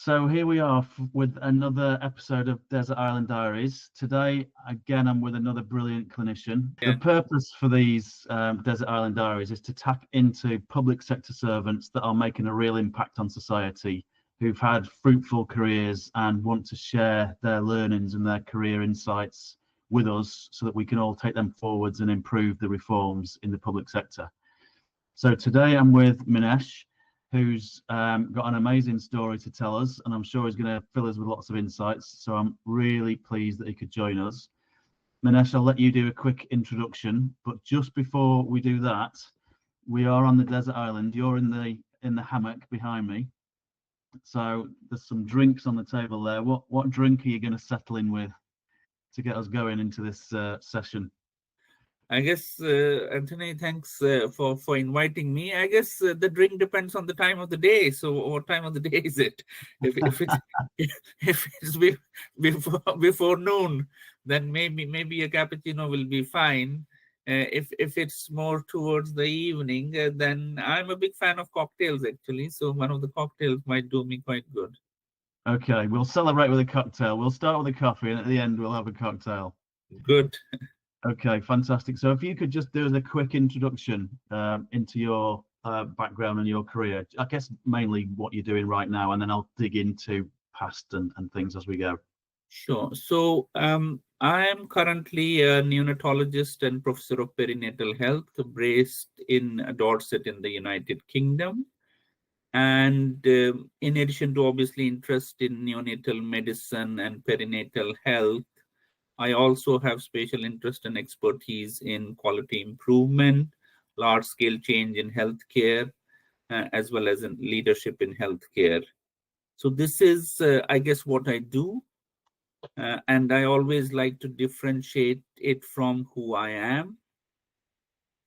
So here we are with another episode of Desert Island Diaries. Today, again, I'm with another brilliant clinician. Yeah. The purpose for these Desert Island Diaries is to tap into public sector servants that are making a real impact on society, who've had fruitful careers and want to share their learnings and their career insights with us so that we can all take them forwards and improve the reforms in the public sector. So today I'm with Minesh, who's got an amazing story to tell us, and I'm sure he's going to fill us with lots of insights. So I'm really pleased that he could join us. Minesh, I'll let you do a quick introduction, but just before we do that, we are on the desert island. You're in the hammock behind me. So there's some drinks on the table there. What drink are you going to settle in with to get us going into this session? I guess, Anthony, thanks for inviting me. I guess the drink depends on the time of the day. So what time of the day is it? If it's if it's before noon, then maybe a cappuccino will be fine. If it's more towards the evening, then I'm a big fan of cocktails actually. So one of the cocktails might do me quite good. Okay, we'll celebrate with a cocktail. We'll start with a coffee, and at the end we'll have a cocktail. Good. Okay, fantastic. So if you could just do as a quick introduction into your background and your career, I guess mainly what you're doing right now, and then I'll dig into past and things as we go. Sure. So I am currently a neonatologist and professor of perinatal health based in Dorset in the United Kingdom. And in addition to obviously interest in neonatal medicine and perinatal health, I also have special interest and expertise in quality improvement, large-scale change in healthcare, as well as in leadership in healthcare. So this is, I guess, what I do. And I always like to differentiate it from who I am.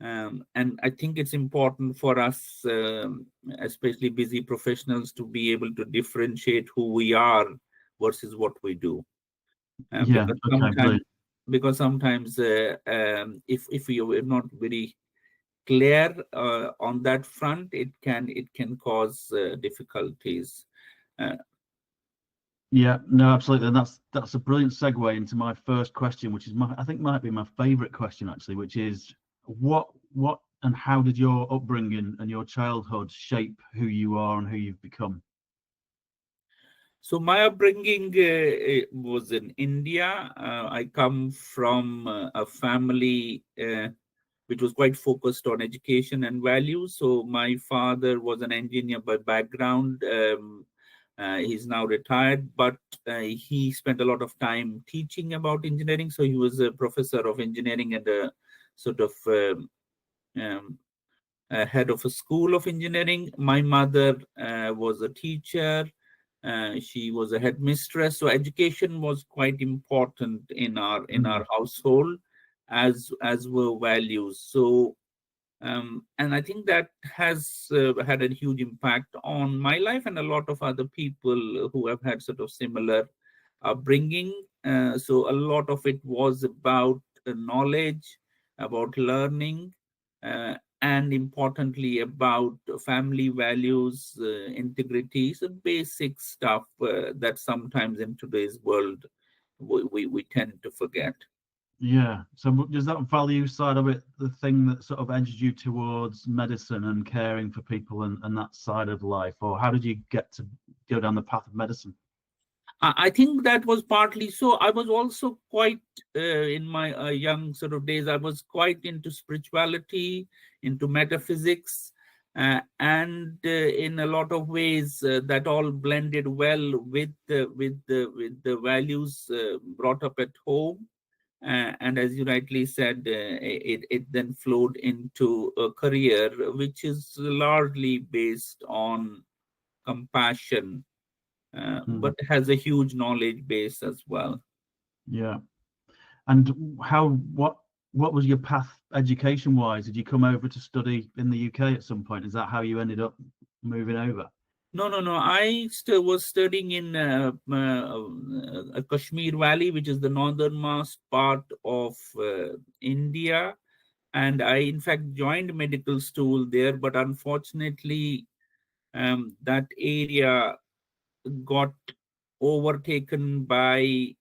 And I think it's important for us, especially busy professionals, to be able to differentiate who we are versus what we do. Yeah, okay, because sometimes if you are not very clear on that front, it can cause difficulties. Yeah, no, absolutely. And that's a brilliant segue into my first question, which is I think might be my favorite question actually, which is what and how did your upbringing and your childhood shape who you are and who you've become? So my upbringing was in India. I come from a family which was quite focused on education and values. So my father was an engineer by background. He's now retired, but he spent a lot of time teaching about engineering. So he was a professor of engineering and a sort of head of a school of engineering. My mother was a teacher. She was a headmistress. So education was quite important in our household, as were values. So and I think that has had a huge impact on my life and a lot of other people who have had sort of similar upbringing. So a lot of it was about knowledge, about learning, and importantly about family values, integrity, so basic stuff that sometimes in today's world we tend to forget. Yeah. So does that value side of it the thing that sort of edged you towards medicine and caring for people and that side of life? Or how did you get to go down the path of medicine? I think that was partly so. I was also quite, in my young sort of days, I was quite into spirituality, into metaphysics, and in a lot of ways that all blended well with the values brought up at home. And as you rightly said, it then flowed into a career which is largely based on compassion, but has a huge knowledge base as well. Yeah. And what was your path education wise? Did you come over to study in the UK at some point? Is that how you ended up moving over? No. I still was studying in Kashmir Valley, which is the northernmost part of India. And I, in fact, joined medical school there, but unfortunately, that area got overtaken by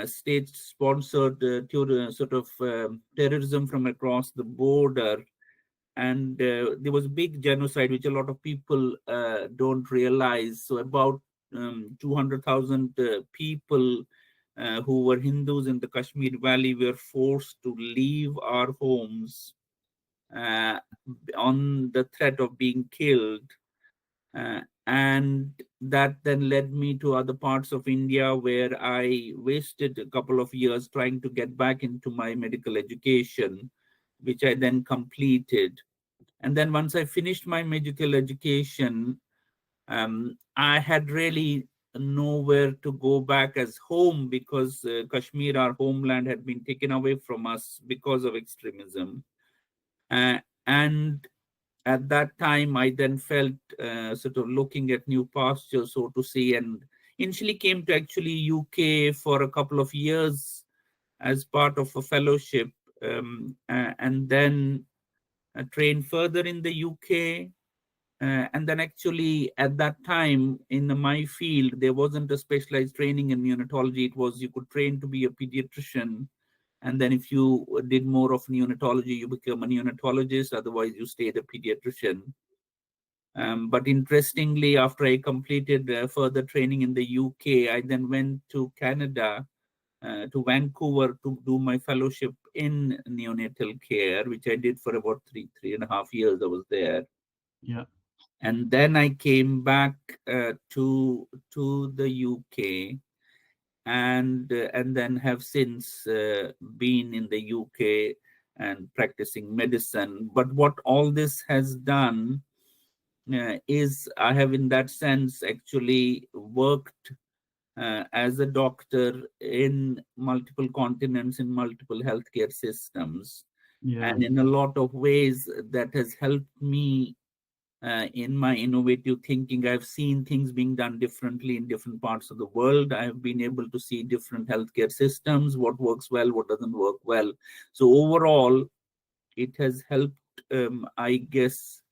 state-sponsored sort of terrorism from across the border. And there was a big genocide, which a lot of people don't realize. So about 200,000 people who were Hindus in the Kashmir Valley were forced to leave our homes on the threat of being killed. And that then led me to other parts of India, where I wasted a couple of years trying to get back into my medical education, which I then completed. And then once I finished my medical education, I had really nowhere to go back as home, because Kashmir, our homeland, had been taken away from us because of extremism. And at that time, I then felt sort of looking at new pastures, so to say, and initially came to actually UK for a couple of years as part of a fellowship, and then trained further in the UK. And then actually at that time in my field, there wasn't a specialized training in neonatology. It was, you could train to be a pediatrician. And then if you did more of neonatology, you become a neonatologist. Otherwise, you stayed a pediatrician. But interestingly, after I completed further training in the UK, I then went to Canada, to Vancouver, to do my fellowship in neonatal care, which I did for about three and a half years. I was there. Yeah. And then I came back to the UK, and then have since been in the UK and practicing medicine. But what all this has done is I have, in that sense, actually worked as a doctor in multiple continents, in multiple healthcare systems. Yeah. And in a lot of ways, that has helped me in my innovative thinking. I've seen things being done differently in different parts of the world. I've been able to see different healthcare systems, what works well, what doesn't work well. So overall, it has helped, I guess,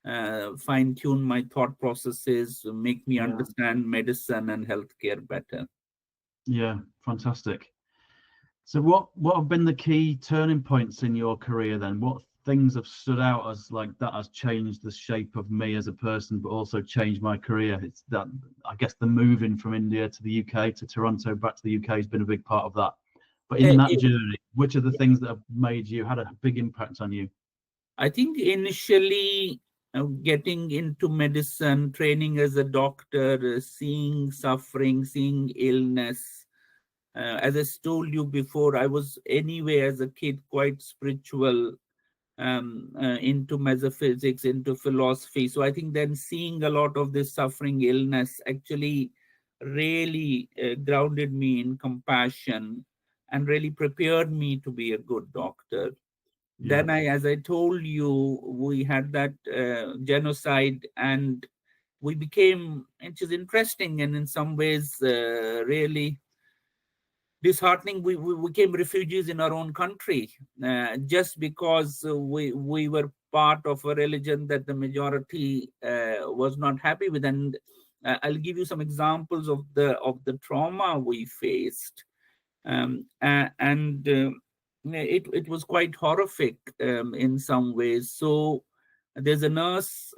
fine-tune my thought processes, make me understand medicine and healthcare better. Yeah, fantastic. So what have been the key turning points in your career then? What things have stood out as like that has changed the shape of me as a person, but also changed my career? It's that, I guess, the moving from India to the UK, to Toronto, back to the UK has been a big part of that. But in that journey, which are the things that have had a big impact on you? I think initially getting into medicine, training as a doctor, seeing suffering, seeing illness. As I told you before, I was anyway as a kid quite spiritual, into metaphysics, into philosophy. So I think then seeing a lot of this suffering, illness actually really grounded me in compassion and really prepared me to be a good doctor. Yeah. Then as I told you, we had that genocide, and we became, which is interesting and in some ways really disheartening, we became refugees in our own country, just because we were part of a religion that the majority was not happy with. And I'll give you some examples of the trauma we faced, and it was quite horrific in some ways. So there's a nurse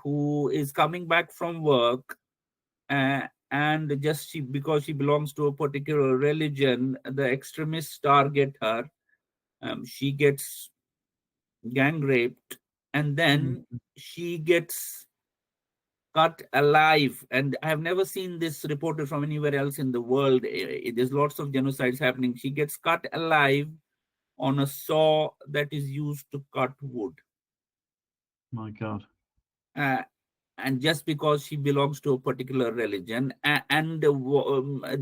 who is coming back from work, and just because she belongs to a particular religion, the extremists target her. She gets gang raped, and then she gets cut alive. And I have never seen this reported from anywhere else in the world. There's lots of genocides happening. She gets cut alive on a saw that is used to cut wood. My God. And just because she belongs to a particular religion. And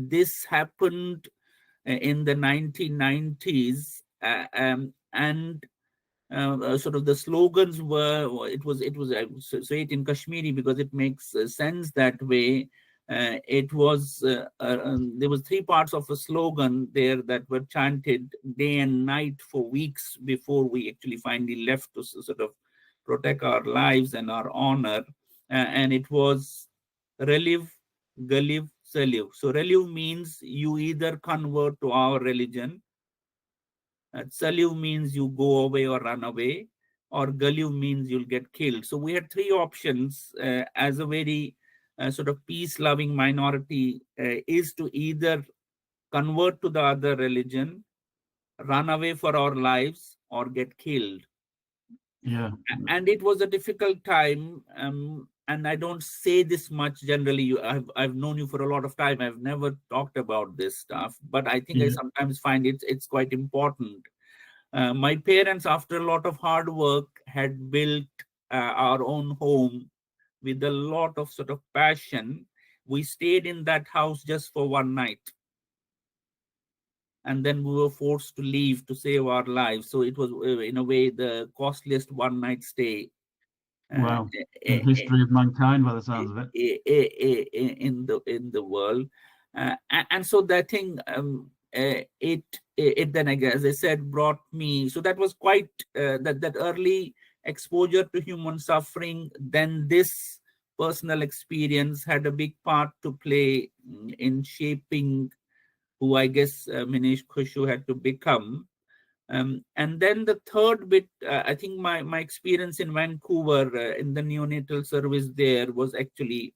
this happened in the 1990s, and sort of the slogans were, it was I say it in Kashmiri because it makes sense that way. It was there was three parts of a slogan there that were chanted day and night for weeks before we actually finally left to sort of protect our lives and our honor. And it was relive, Galiv, Saliv. So Reliv means you either convert to our religion. Saliv means you go away or run away, or Galiv means you'll get killed. So we had three options as a very sort of peace-loving minority is to either convert to the other religion, run away for our lives, or get killed. Yeah. And it was a difficult time. And I don't say this much generally. I've known you for a lot of time. I've never talked about this stuff, but I think I sometimes find it's quite important. My parents, after a lot of hard work, had built our own home with a lot of sort of passion. We stayed in that house just for one night, and then we were forced to leave to save our lives. So it was, in a way, the costliest one night stay Wow. In the history of mankind, by the sounds of it. in the world. And so that thing, it then, as I said, brought me. So that was quite that early exposure to human suffering. Then this personal experience had a big part to play in shaping who I guess Minesh Khashu had to become. And then the third bit, I think my experience in Vancouver in the neonatal service there was actually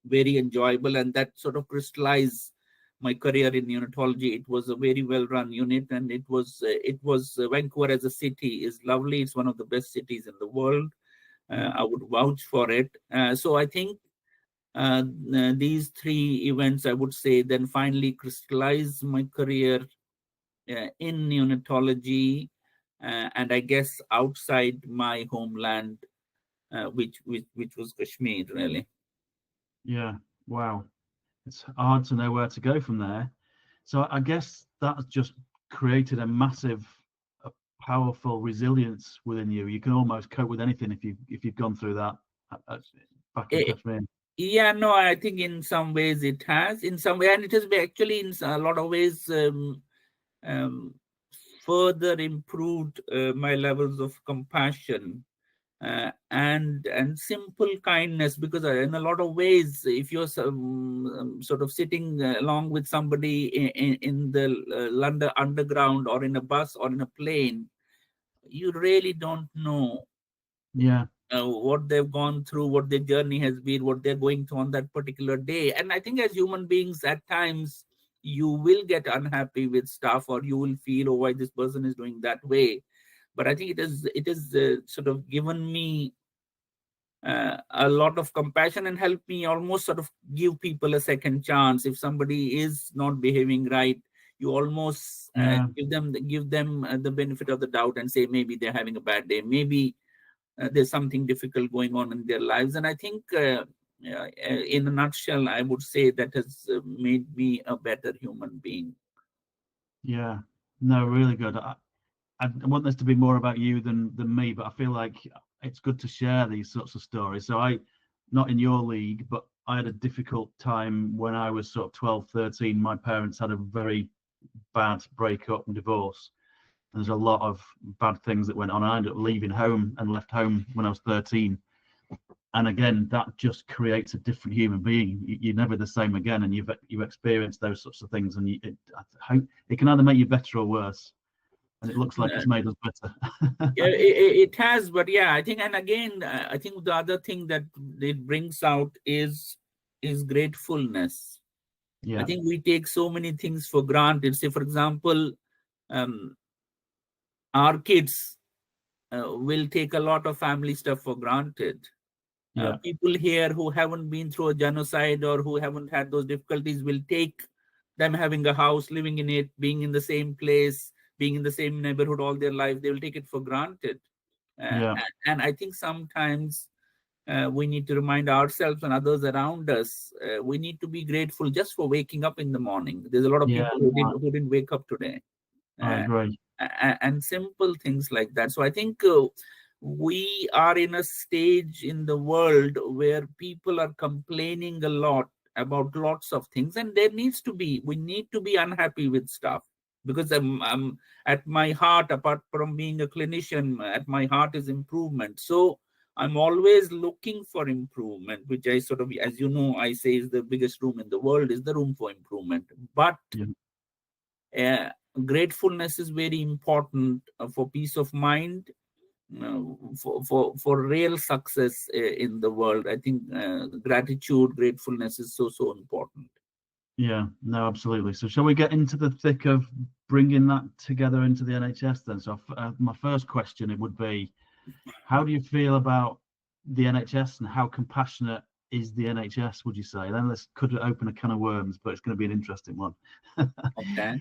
very enjoyable, and that sort of crystallized my career in neonatology. It was a very well-run unit, and it was Vancouver as a city is lovely. It's one of the best cities in the world. I would vouch for it. So I think these three events, I would say, then finally crystallized my career in neonatology, and I guess outside my homeland, which was Kashmir, really. Yeah. Wow. It's hard to know where to go from there. So I guess that's just created a massive, a powerful resilience within you. You can almost cope with anything if you've gone through that back in Kashmir. Yeah, no, I think in some ways it has. In some way, and it has been actually in a lot of ways further improved my levels of compassion and simple kindness, because in a lot of ways, if you're sort of sitting along with somebody in the London underground or in a bus or in a plane, you really don't know what they've gone through, what their journey has been, what they're going through on that particular day. And I think as human beings, at times you will get unhappy with stuff, or you will feel, oh, why this person is doing that way. But I think it is sort of given me a lot of compassion and helped me almost sort of give people a second chance. If somebody is not behaving right, you almost give them the benefit of the doubt and say maybe they're having a bad day, maybe there's something difficult going on in their lives. And I think in a nutshell, I would say that has made me a better human being. Yeah, no, really good. I want this to be more about you than me, but I feel like it's good to share these sorts of stories. So not in your league, but I had a difficult time when I was sort of 12, 13. My parents had a very bad breakup and divorce. There's a lot of bad things that went on. I ended up leaving home and left home when I was 13. And again, that just creates a different human being. You're never the same again, and you've experienced those sorts of things, and I hope it can either make you better or worse. And it looks like it's made us better. Yeah, it has, but yeah, I think, and again, I think the other thing that it brings out is gratefulness. Yeah. I think we take so many things for granted. Say, for example, our kids will take a lot of family stuff for granted. People here who haven't been through a genocide or who haven't had those difficulties will take them having a house, living in it, being in the same place, being in the same neighborhood all their life. They will take it for granted. And I think sometimes we need to remind ourselves and others around us, we need to be grateful just for waking up in the morning. There's a lot of people who didn't wake up today. I agree. And simple things like that. So I think we are in a stage in the world where people are complaining a lot about lots of things, and we need to be unhappy with stuff, because at my heart, apart from being a clinician, at my heart is improvement. So I'm always looking for improvement, which I sort of, as you know, I say is the biggest room in the world is the room for improvement. But gratefulness is very important for peace of mind, for real success in the world. I think gratitude, gratefulness is so important. Yeah, no, absolutely. So shall we get into the thick of bringing that together into the NHS then? So my first question, it would be, how do you feel about the NHS and how compassionate is the NHS, would you say? Then let's could open a can of worms, but it's going to be an interesting one. Okay.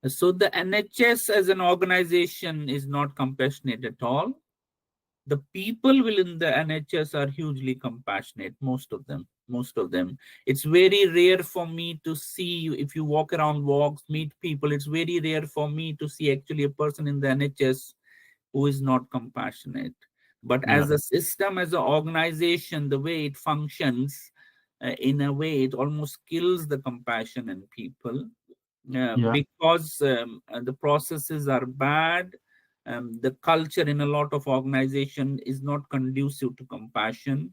So the NHS as an organization is not compassionate at all. The people within the NHS are hugely compassionate, most of them. It's very rare for me to see, if you walk around walks, meet people, it's very rare for me to see actually a person in the NHS who is not compassionate. But as a system, as an organization, the way it functions, in a way, it almost kills the compassion in people. Because the processes are bad. The culture in a lot of organization is not conducive to compassion.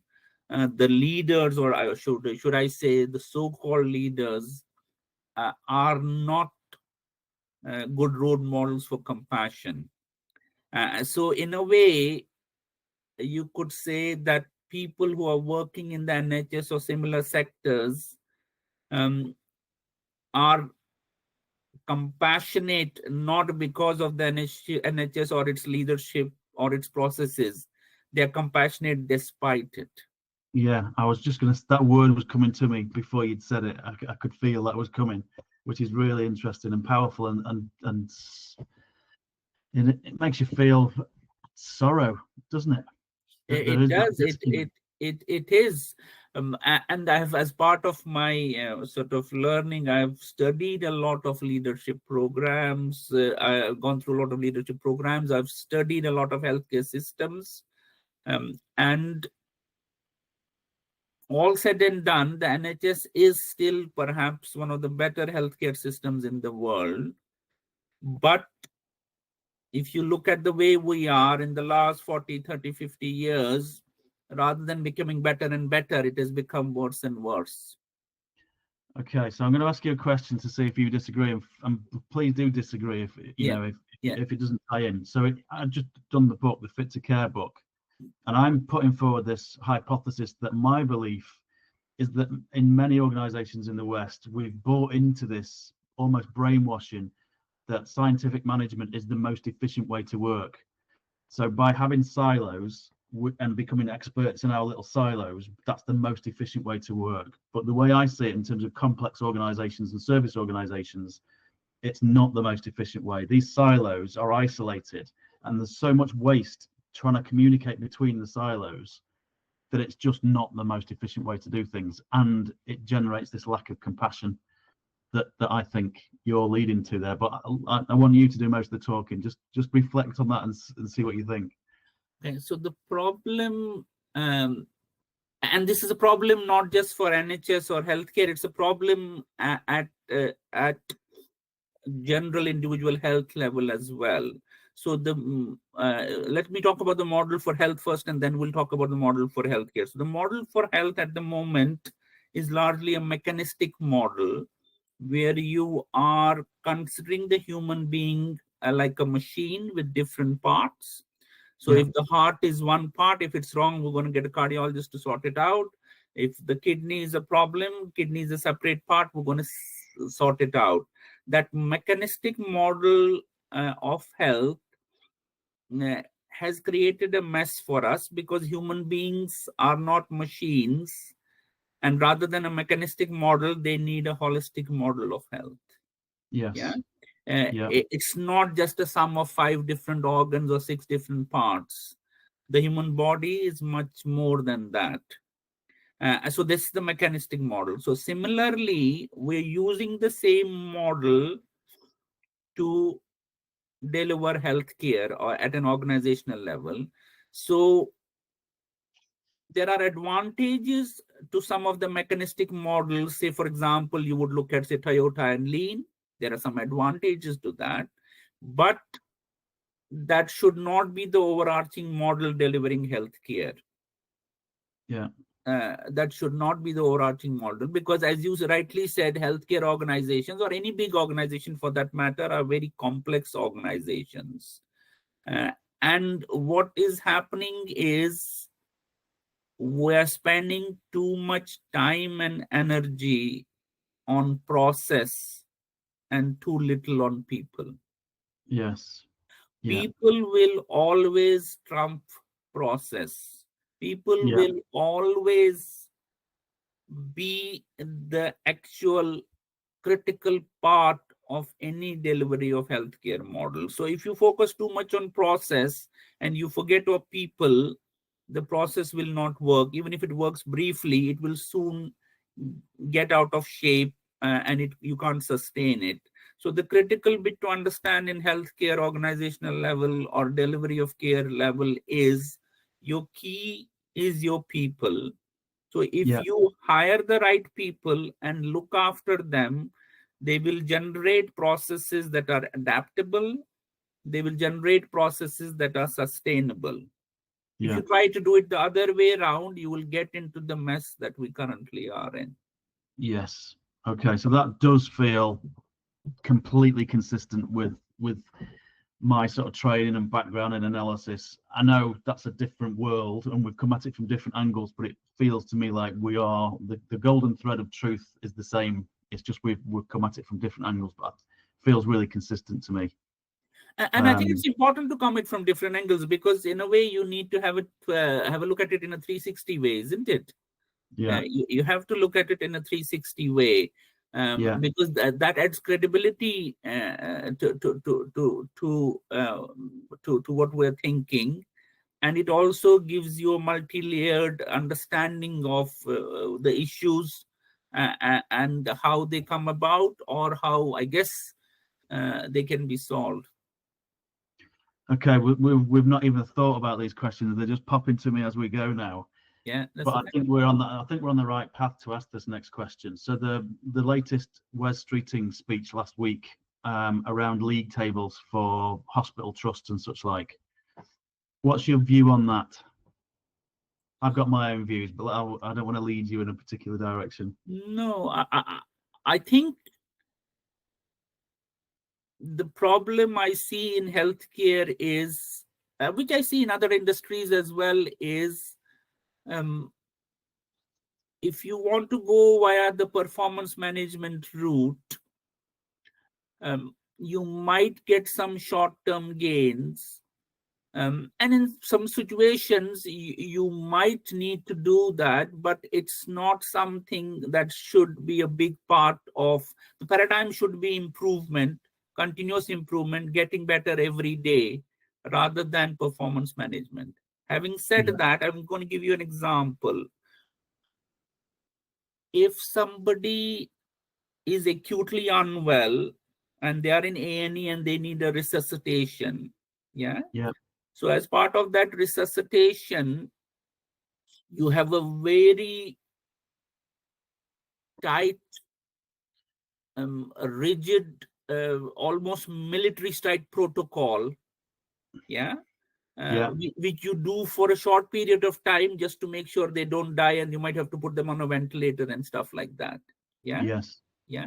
The leaders, or should I say, the so-called leaders, are not good role models for compassion. So in a way, you could say that people who are working in the NHS or similar sectors are compassionate not because of the NHS or its leadership or its processes. They're compassionate despite it. Yeah, I was just that word was coming to me before you'd said it. I could feel that was coming, which is really interesting and powerful, and it makes you feel sorrow, doesn't it? It does. It is. And I have, as part of my sort of learning, I've studied a lot of leadership programs. I've gone through a lot of leadership programs. I've studied a lot of healthcare systems. And all said and done, the NHS is still perhaps one of the better healthcare systems in the world. But if you look at the way we are in the last 40, 30, 50 years, rather than becoming better and better, it has become worse and worse. Okay, so I'm going to ask you a question to see if you disagree, and please do disagree if if it doesn't tie in. So I've just done the book, the Fit to Care book, and I'm putting forward this hypothesis that my belief is that in many organizations in the West, we've bought into this almost brainwashing that scientific management is the most efficient way to work. So by having silos and becoming experts in our little silos, that's the most efficient way to work. But the way I see it in terms of complex organizations and service organizations, it's not the most efficient way. These silos are isolated, and there's so much waste trying to communicate between the silos that it's just not the most efficient way to do things, and it generates this lack of compassion that I think you're leading to there. But I want you to do most of the talking. Just reflect on that and see what you think. Okay, so the problem, and this is a problem not just for NHS or healthcare, it's a problem at general individual health level as well. So let me talk about the model for health first, and then we'll talk about the model for healthcare. So the model for health at the moment is largely a mechanistic model where you are considering the human being like a machine with different parts. So if the heart is one part, if it's wrong, we're going to get a cardiologist to sort it out. If the kidney is a problem, kidney is a separate part, we're going to sort it out. That mechanistic model of health has created a mess for us because human beings are not machines. And rather than a mechanistic model, they need a holistic model of health. Yes. It's not just a sum of 5 different organs or 6 different parts. The human body is much more than that. So this is the mechanistic model. So similarly, we're using the same model to deliver healthcare or at an organizational level. So there are advantages to some of the mechanistic models. Say, for example, you would look at, say, Toyota and Lean. There are some advantages to that, but that should not be the overarching model delivering healthcare. Yeah. That should not be the overarching model, because as you rightly said, healthcare organizations, or any big organization for that matter, are very complex organizations. And what is happening is we're spending too much time and energy on process and too little on people. Yes. Yeah. People will always trump process. People Yeah. will always be the actual critical part of any delivery of healthcare model. So if you focus too much on process and you forget of people, the process will not work. Even if it works briefly, it will soon get out of shape, and you can't sustain it. So the critical bit to understand in healthcare organizational level or delivery of care level is your key is your people. So if Yeah. you hire the right people and look after them, they will generate processes that are adaptable. They will generate processes that are sustainable. If Yeah. you try to do it the other way around, you will get into the mess that we currently are in. Yes. Okay. So that does feel completely consistent with my sort of training and background in analysis. I know that's a different world and we've come at it from different angles, but it feels to me like we are the golden thread of truth is the same. It's just we've come at it from different angles, but it feels really consistent to me. And I think it's important to come at it from different angles, because in a way you need to have a look at it in a 360 way, isn't it? Yeah. You have to look at it in a 360 way, Yeah. because that adds credibility to what we're thinking, and it also gives you a multi-layered understanding of the issues and how they come about, or how, I guess, they can be solved. Okay. We've not even thought about these questions. They just pop into me as we go now. Yeah, that's But I think we're on the right path to ask this next question. So the latest Wes Streeting speech last week around league tables for hospital trusts and such like. What's your view on that? I've got my own views, but I don't want to lead you in a particular direction. No, I think the problem I see in healthcare is, which I see in other industries as well, is if you want to go via the performance management route, you might get some short-term gains. And in some situations, you might need to do that, but it's not something that should be a big part of the paradigm. Should be improvement, continuous improvement, getting better every day, rather than performance management. Having said that, I'm going to give you an example. If somebody is acutely unwell and they are in A&E and they need a resuscitation, yeah. So as part of that resuscitation, you have a very tight, rigid, almost military-style protocol, yeah, which you do for a short period of time just to make sure they don't die, and you might have to put them on a ventilator and stuff like that. Yeah. Yeah.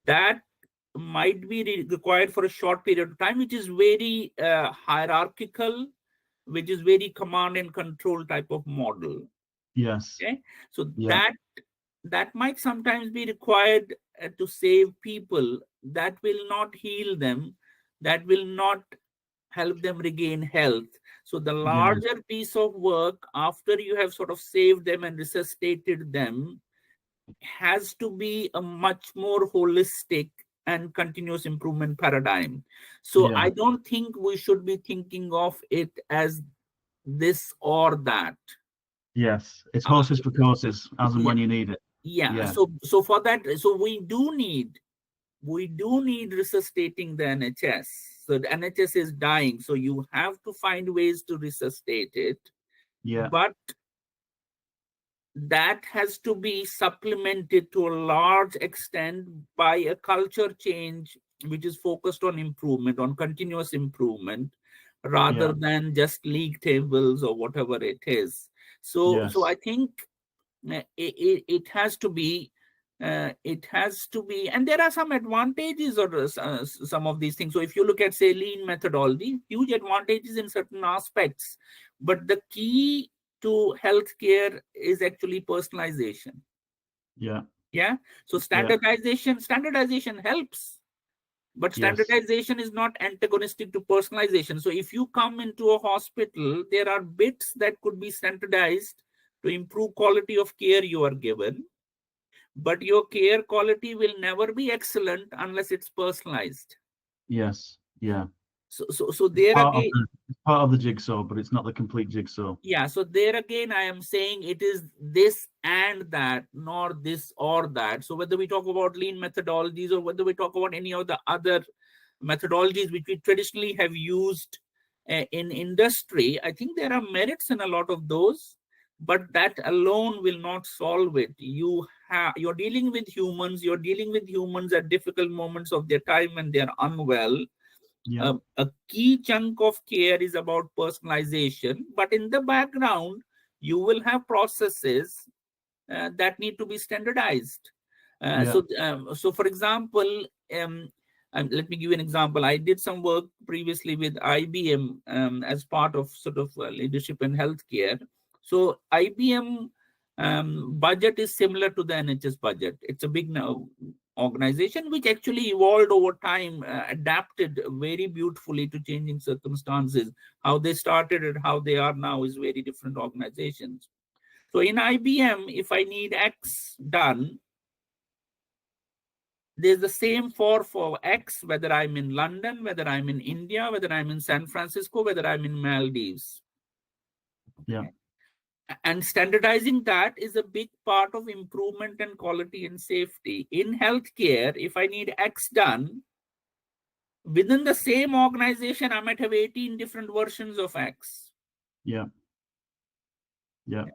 That might be required for a short period of time, which is very hierarchical, which is very command and control type of model. Okay, so that might sometimes be required to save people. That will not heal them. That will not help them regain health. So the larger piece of work, after you have sort of saved them and resuscitated them, has to be a much more holistic and continuous improvement paradigm. So I don't think we should be thinking of it as this or that. Yes, it's horses for courses, as and when you need it. Yeah. So for that, so we do need resuscitating the NHS. So the NHS is dying, so you have to find ways to resuscitate it. But that has to be supplemented to a large extent by a culture change, which is focused on improvement, on continuous improvement, rather than just league tables or whatever it is. So Yes. so I think it has to be, and there are some advantages or some of these things. So if you look at, say, lean methodology, huge advantages in certain aspects, but the key to healthcare is actually personalization. Yeah. Yeah. So Yeah. standardization helps, but Yes. standardization is not antagonistic to personalization. So if you come into a hospital, there are bits that could be standardized to improve quality of care you are given, but your care quality will never be excellent unless it's personalized. Yes. Yeah. So there again, It's part of the jigsaw, but it's not the complete jigsaw. yeah, so there again, I am saying it is this and that, not this or that. So whether we talk about lean methodologies or whether we talk about any of the other methodologies which we traditionally have used in industry, I think there are merits in a lot of those, but that alone will not solve it. You're dealing with humans. You're dealing with humans at difficult moments of their time when they are unwell. Yeah. A key chunk of care is about personalization, but in the background, you will have processes that need to be standardized. Yeah. So for example, let me give you an example. I did some work previously with IBM as part of sort of leadership in healthcare. So IBM budget is similar to the NHS budget. It's a big organization which actually evolved over time, adapted very beautifully to changing circumstances. How they started and how they are now is very different organizations. So in IBM, if I need X done, there's the same for X, whether I'm in London, whether I'm in India, whether I'm in San Francisco, whether I'm in Maldives. Yeah. And standardizing that is a big part of improvement and quality and safety. In healthcare, if I need X done, within the same organization, I might have 18 different versions of X. Yeah. Yeah.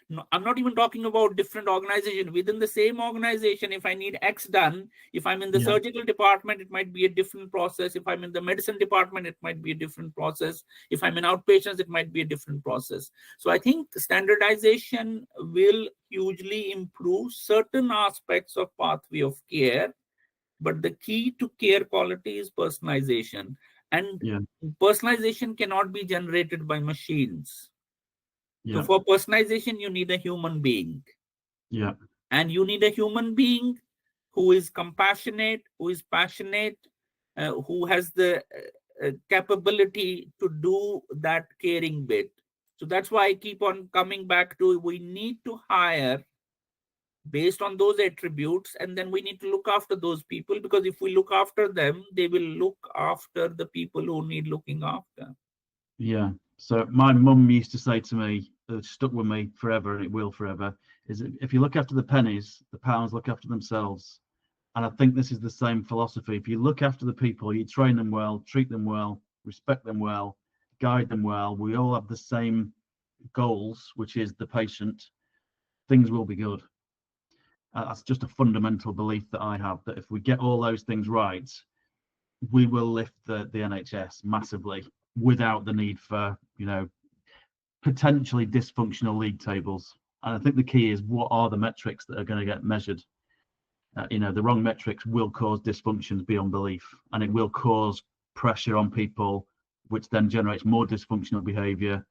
No, I'm not even talking about different organization. Within the same organization, if I need X done, if I'm in the Yeah. surgical department, it might be a different process. If I'm in the medicine department, it might be a different process. If I'm in outpatients, it might be a different process. So I think standardization will hugely improve certain aspects of pathway of care, but the key to care quality is personalization. And Yeah. personalization cannot be generated by machines. So Yeah. for personalization, you need a human being. Yeah. And you need a human being who is compassionate, who is passionate, who has the capability to do that caring bit. So that's why I keep on coming back to, we need to hire based on those attributes, and then we need to look after those people, because if we look after them, they will look after the people who need looking after. Yeah. So my mum used to say to me, that stuck with me forever, and it will forever, is if you look after the pennies, the pounds look after themselves. And I think this is the same philosophy. If you look after the people, you train them well, treat them well, respect them well, guide them well, we all have the same goals, which is the patient, things will be good. That's just a fundamental belief that I have, that if we get all those things right, we will lift the NHS massively without the need for, potentially dysfunctional league tables. And I think the key is, what are the metrics that are going to get measured? The wrong metrics will cause dysfunctions beyond belief, and it will cause pressure on people, which then generates more dysfunctional behavior.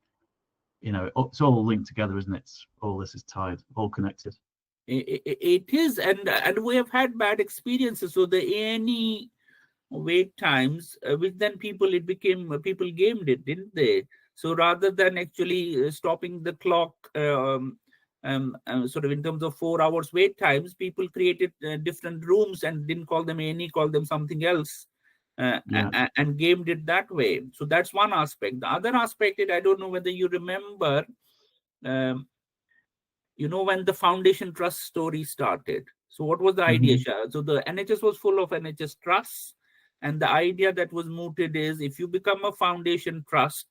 It's all linked together, isn't it? All this is tied, all connected. It is, and we have had bad experiences. So the A&E wait times, which then people gamed it, didn't they? So rather than actually stopping the clock, sort of in terms of 4 hours wait times, people created different rooms and didn't call them A&E, called them something else, and gamed it that way. So that's one aspect. The other aspect is, I don't know whether you remember, when the foundation trust story started. So what was the idea, Shah? So the NHS was full of NHS trusts, and the idea that was mooted is, if you become a foundation trust,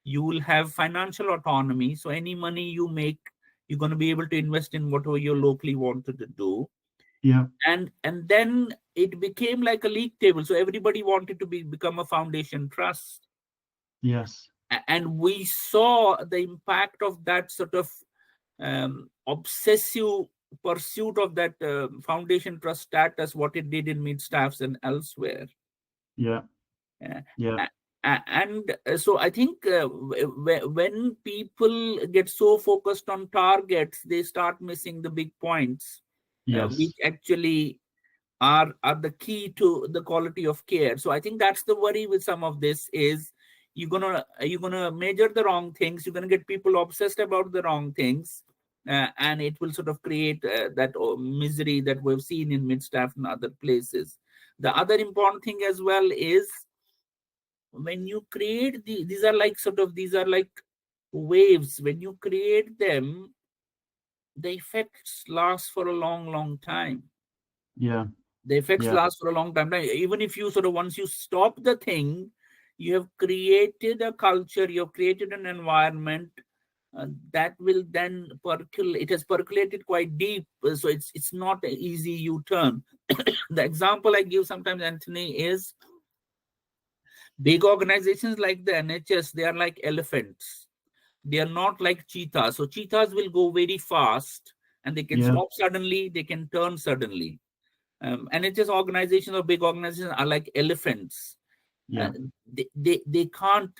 you will have financial autonomy. So any money you make, you're going to be able to invest in whatever you locally wanted to do. Yeah. And then it became like a league table. So everybody wanted to become a foundation trust. Yes. And we saw the impact of that sort of obsessive pursuit of that foundation trust status, what it did in mid-staffs and elsewhere. Yeah. Uh, Yeah. and so I think when people get so focused on targets, they start missing the big points, Yes. which actually are the key to the quality of care. So I think that's the worry with some of this is you're gonna measure the wrong things, you're gonna get people obsessed about the wrong things, and it will sort of create that misery that we've seen in mid-staff and other places. The other important thing as well is when you create these are like waves. When you create them, the effects last for a long time. Yeah. The effects Yeah. last for a long time. Now, even if you sort of, once you stop the thing, you have created a culture, you have created an environment that will then percolate. It has percolated quite deep, so it's not an easy U-turn. The example I give sometimes, Anthony, is big organizations like the NHS. They are like elephants. They are not like cheetahs. So cheetahs will go very fast, and they can Yeah. stop suddenly, they can turn suddenly. NHS organizations or big organizations are like elephants. Yeah. They can't,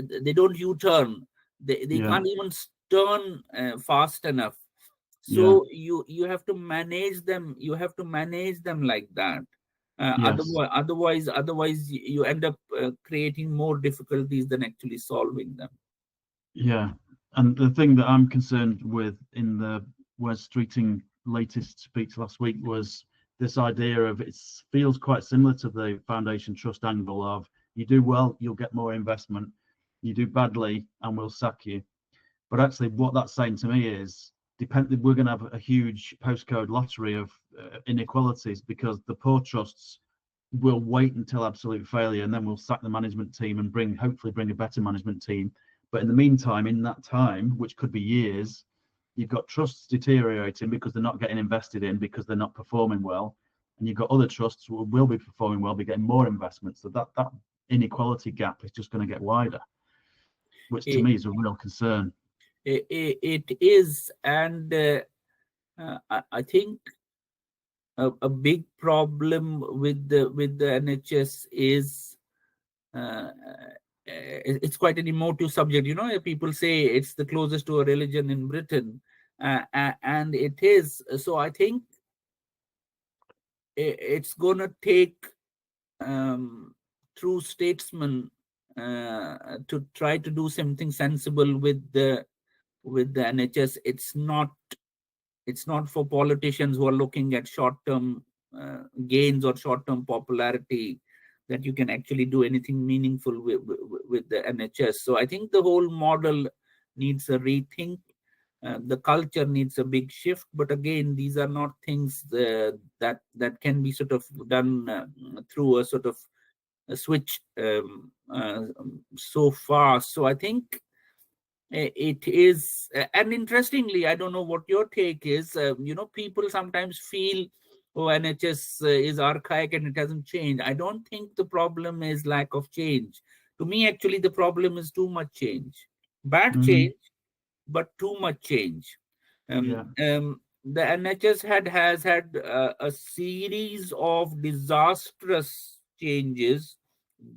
they don't U-turn. They Yeah. can't even turn fast enough. Yeah. So you have to manage them. You have to manage them like that. Yes. Otherwise, you end up creating more difficulties than actually solving them. Yeah. And the thing that I'm concerned with in the Wes Streeting latest speech last week was this idea of it feels quite similar to the foundation trust angle of you do well, you'll get more investment. You do badly, and we'll sack you. But actually, what that's saying to me is, we're going to have a huge postcode lottery of inequalities because the poor trusts will wait until absolute failure, and then we'll sack the management team and hopefully bring a better management team. But in the meantime, in that time, which could be years, you've got trusts deteriorating because they're not getting invested in because they're not performing well, and you've got other trusts who will be performing well, be getting more investment. So that inequality gap is just going to get wider, which to me is a real concern. It is, and I think a big problem with the NHS is it's quite an emotive subject. You know, people say it's the closest to a religion in Britain, and it is. So I think it's gonna take true statesmen to try to do something sensible with the NHS. It's not for politicians who are looking at short-term gains or short-term popularity that you can actually do anything meaningful with the NHS. So I think the whole model needs a rethink. The culture needs a big shift. But again, these are not things that can be sort of done through a sort of a switch so fast. So I think it is, and interestingly, I don't know what your take is. People sometimes feel, oh, NHS is archaic and it hasn't changed. I don't think the problem is lack of change. To me, actually, the problem is too much change. Bad change, but too much change. Yeah. The NHS has had a series of disastrous changes,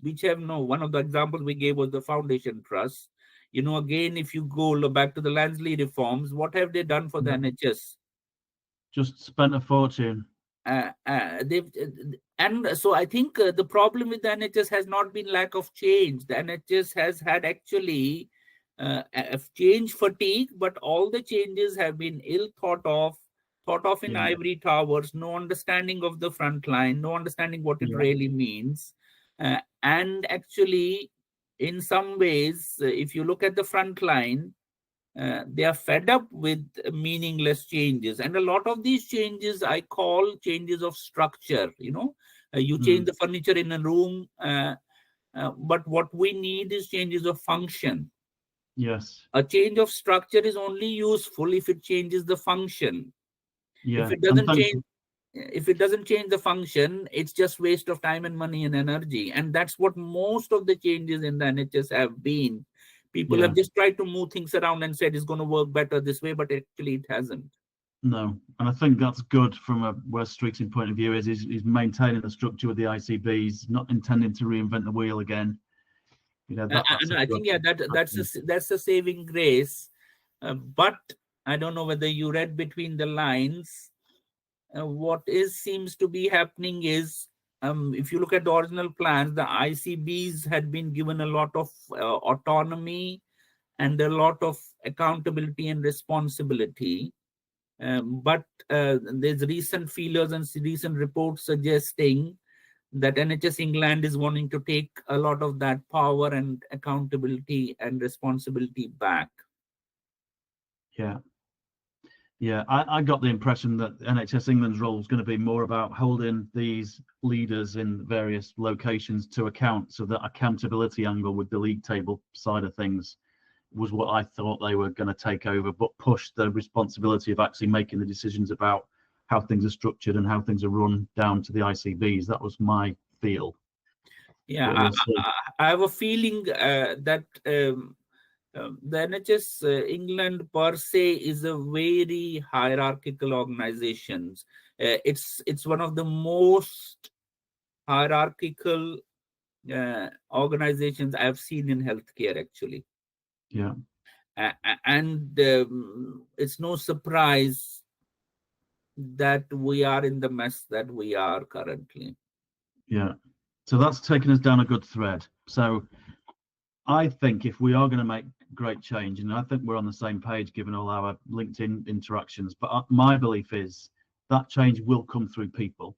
which have no. One of the examples we gave was the foundation trust. Again, if you go back to the Lansley reforms, what have they done for the NHS? Just spent a fortune. And so I think the problem with the NHS has not been lack of change. The NHS has had actually change fatigue, but all the changes have been ill thought of in ivory towers, no understanding of the front line, no understanding what it really means. And actually, in some ways, if you look at the front line, they are fed up with meaningless changes. And a lot of these changes I call changes of structure. You change the furniture in a room, but what we need is changes of function. Yes. A change of structure is only useful if it changes the function. Yeah. If it doesn't change the function, it's just waste of time and money and energy. And that's what most of the changes in the NHS have been. People have just tried to move things around and said it's going to work better this way, but actually it hasn't. No, and I think that's good from a West Streeting point of view. Is maintaining the structure with the ICBs, not intending to reinvent the wheel again. You know, I think that's a saving grace. But I don't know whether you read between the lines. What seems to be happening is, if you look at the original plans, the ICBs had been given a lot of autonomy and a lot of accountability and responsibility. But there's recent feelers and recent reports suggesting that NHS England is wanting to take a lot of that power and accountability and responsibility back. Yeah, I got the impression that NHS England's role is going to be more about holding these leaders in various locations to account, so that accountability angle with the league table side of things was what I thought they were going to take over, but push the responsibility of actually making the decisions about how things are structured and how things are run down to the ICBs. That was my feel. Yeah, I have a feeling that the NHS England per se is a very hierarchical organization. It's one of the most hierarchical organizations I've seen in healthcare, actually. Yeah. And it's no surprise that we are in the mess that we are currently. Yeah. So that's taken us down a good thread. So I think if we are going to make great change, and I think we're on the same page given all our LinkedIn interactions, but my belief is that change will come through people,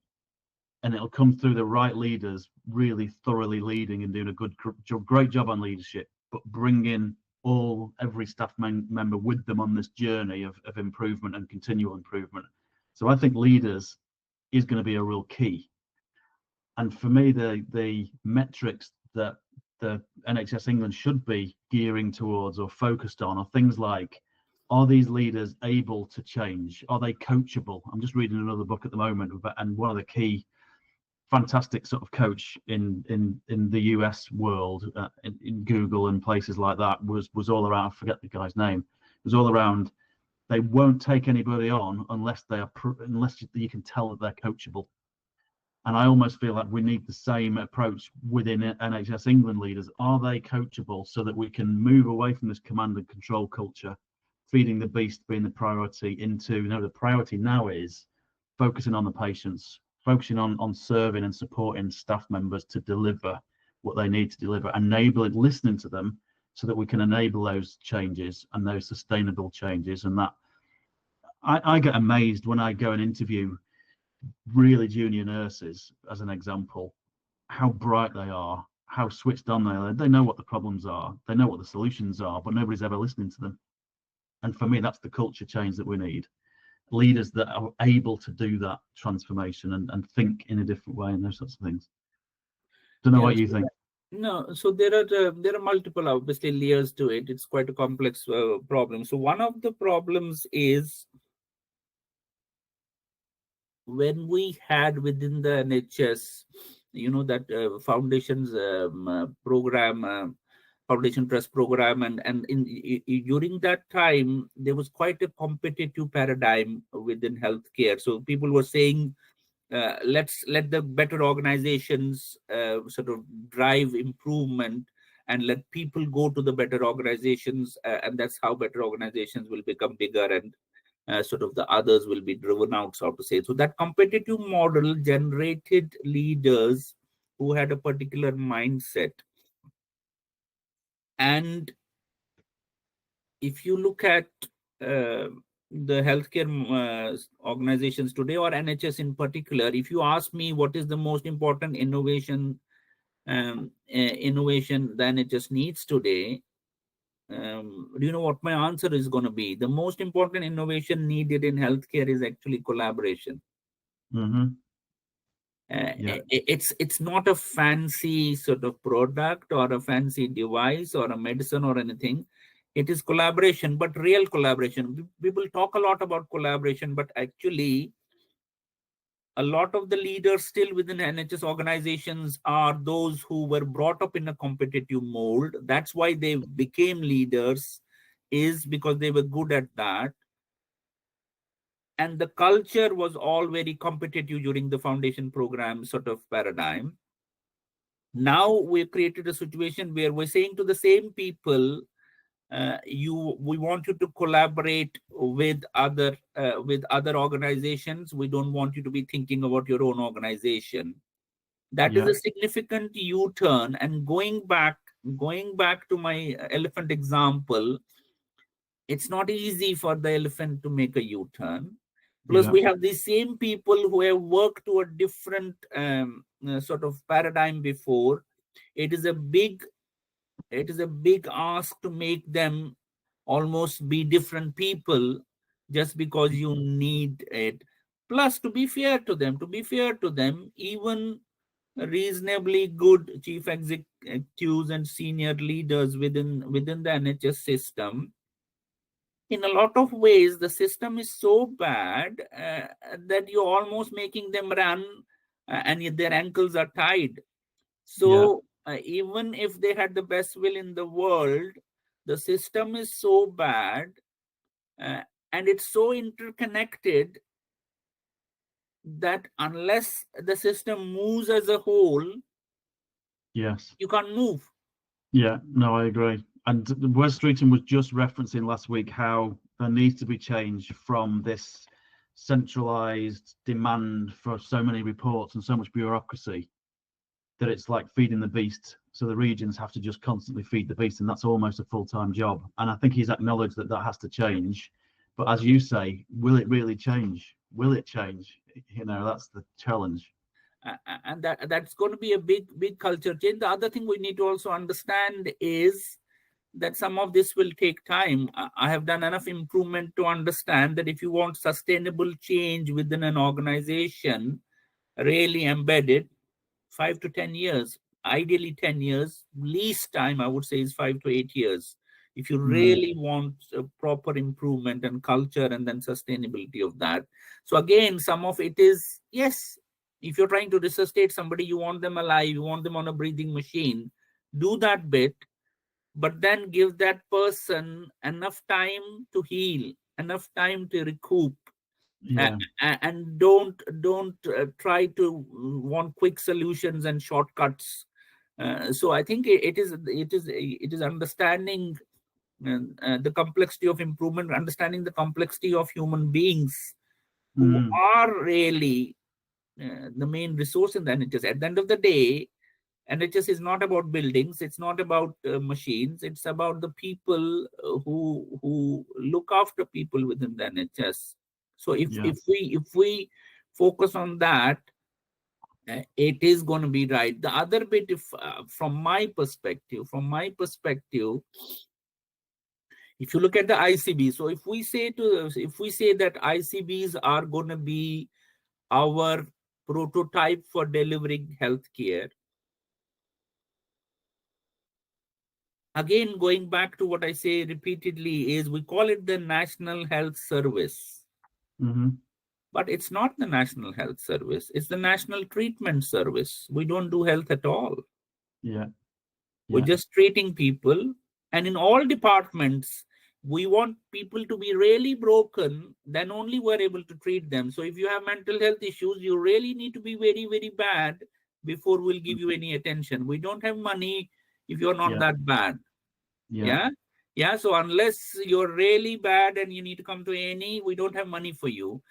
and it'll come through the right leaders really thoroughly leading and doing a great job on leadership, but bringing every staff member with them on this journey of improvement and continual improvement. So I think leaders is going to be a real key. And for me, the metrics that the NHS England should be gearing towards or focused on are things like, are these leaders able to change? Are they coachable? I'm just reading another book at the moment, and one of the key fantastic sort of coach in the US world, in Google and places like that, was all around, I forget the guy's name, it was all around, they won't take anybody on unless unless you can tell that they're coachable. And I almost feel like we need the same approach within NHS England leaders. Are they coachable so that we can move away from this command and control culture, feeding the beast being the priority, into, the priority now is focusing on the patients, focusing on serving and supporting staff members to deliver what they need to deliver, listening to them so that we can enable those changes and those sustainable changes. And that I get amazed when I go and interview really junior nurses, as an example, how bright they are, how switched on they are. They know what the problems are, they know what the solutions are, but nobody's ever listening to them. And for me, that's the culture change that we need. Leaders that are able to do that transformation and think in a different way and those sorts of things. Don't know what you think. No, so there are multiple, obviously, layers to it. It's quite a complex problem. So one of the problems is, when we had within the NHS, that foundations program, Foundation Trust program, and during that time, there was quite a competitive paradigm within healthcare. So people were saying, let's let the better organizations sort of drive improvement, and let people go to the better organizations, and that's how better organizations will become bigger, and sort of the others will be driven out, so to say. So that competitive model generated leaders who had a particular mindset. And if you look at the healthcare organizations today, or NHS in particular, if you ask me what is the most important innovation the NHS needs today, do you know what my answer is going to be? The most important innovation needed in healthcare is actually collaboration. Mm-hmm. It's not a fancy sort of product or a fancy device or a medicine or anything. It is collaboration, but real collaboration. People talk a lot about collaboration, but actually a lot of the leaders still within NHS organizations are those who were brought up in a competitive mold. That's why they became leaders, is because they were good at that. And the culture was all very competitive during the foundation program sort of paradigm. Now we've created a situation where we're saying to the same people, we want you to collaborate with other organizations. We don't want you to be thinking about your own organization. That is a significant U-turn. And going back to my elephant example, it's not easy for the elephant to make a U-turn. Plus, we have these same people who have worked to a different sort of paradigm before. It is a big ask to make them almost be different people just because you need it. Plus, to be fair to them, even reasonably good chief executives and senior leaders within the NHS system, in a lot of ways, the system is so bad that you're almost making them run and their ankles are tied. So even if they had the best will in the world, the system is so bad and it's so interconnected that unless the system moves as a whole, you can't move. Yeah, no, I agree. And Wes Streeton was just referencing last week how there needs to be change from this centralized demand for so many reports and so much bureaucracy that it's like feeding the beast. So the regions have to just constantly feed the beast, and that's almost a full-time job. And I think he's acknowledged that that has to change. But as you say, will it really change? Will it change? You know, that's the challenge. And that's going to be a big culture change. The other thing we need to also understand is that some of this will take time. I have done enough improvement to understand that if you want sustainable change within an organization, really embedded, 5 to 10 years, ideally 10 years, least time I would say is 5 to 8 years. If you really want a proper improvement and culture and then sustainability of that. So again, some of it is, yes, if you're trying to resuscitate somebody, you want them alive, you want them on a breathing machine, do that bit, but then give that person enough time to heal, enough time to recoup. And don't try to want quick solutions and shortcuts. So I think it is understanding the complexity of improvement, understanding the complexity of human beings who are really the main resource in the NHS. At the end of the day, NHS is not about buildings, it's not about machines, it's about the people who look after people within the NHS. So if we focus on that, it is going to be right. The other bit, if from my perspective, if you look at the ICB, so if we say that ICBs are going to be our prototype for delivering healthcare, again, going back to what I say repeatedly is we call it the National Health Service. But it's not the National Health Service. It's the National Treatment Service. We don't do health at all. We're just treating people. And in all departments, we want people to be really broken, then only we're able to treat them. So if you have mental health issues, you really need to be very, very bad before we'll give you any attention. We don't have money if you're not that bad. So unless you're really bad and you need to come to A&E, we don't have money for you.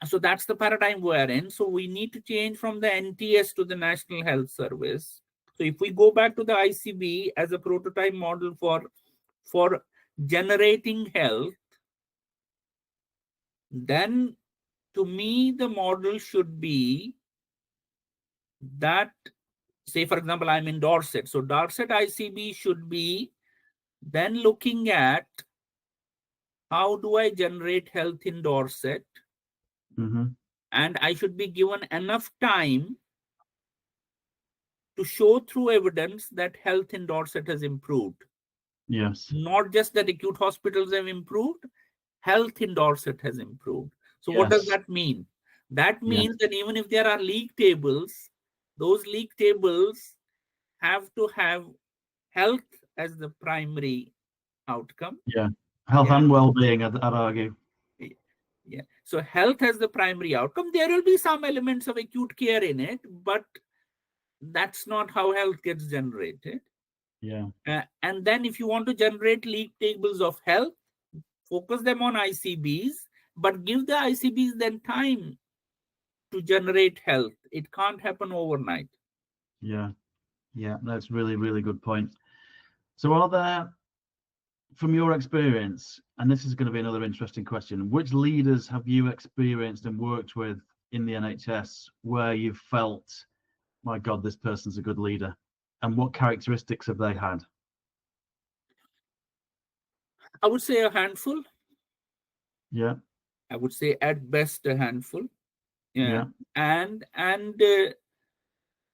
So that's the paradigm we're in. So we need to change from the NTS to the National Health Service. So if we go back to the ICB as a prototype model for generating health, then to me the model should be that, say for example, I'm in Dorset. So Dorset ICB should be then looking at how do I generate health in Dorset, and I should be given enough time to show through evidence that health in Dorset has improved. Not just that acute hospitals have improved, health in Dorset has improved. So what does that mean? That means that even if there are league tables, those league tables have to have health as the primary outcome. Yeah. Health and well-being, I'd argue. Yeah. So health as the primary outcome. There will be some elements of acute care in it, but that's not how health gets generated. Yeah. And then if you want to generate league tables of health, focus them on ICBs, but give the ICBs then time to generate health. It can't happen overnight. Yeah. Yeah. That's really, really good point. So are there, from your experience, and this is going to be another interesting question, which leaders have you experienced and worked with in the NHS where you've felt, my God, this person's a good leader? And what characteristics have they had? I would say a handful. Yeah. I would say at best a handful. Yeah. And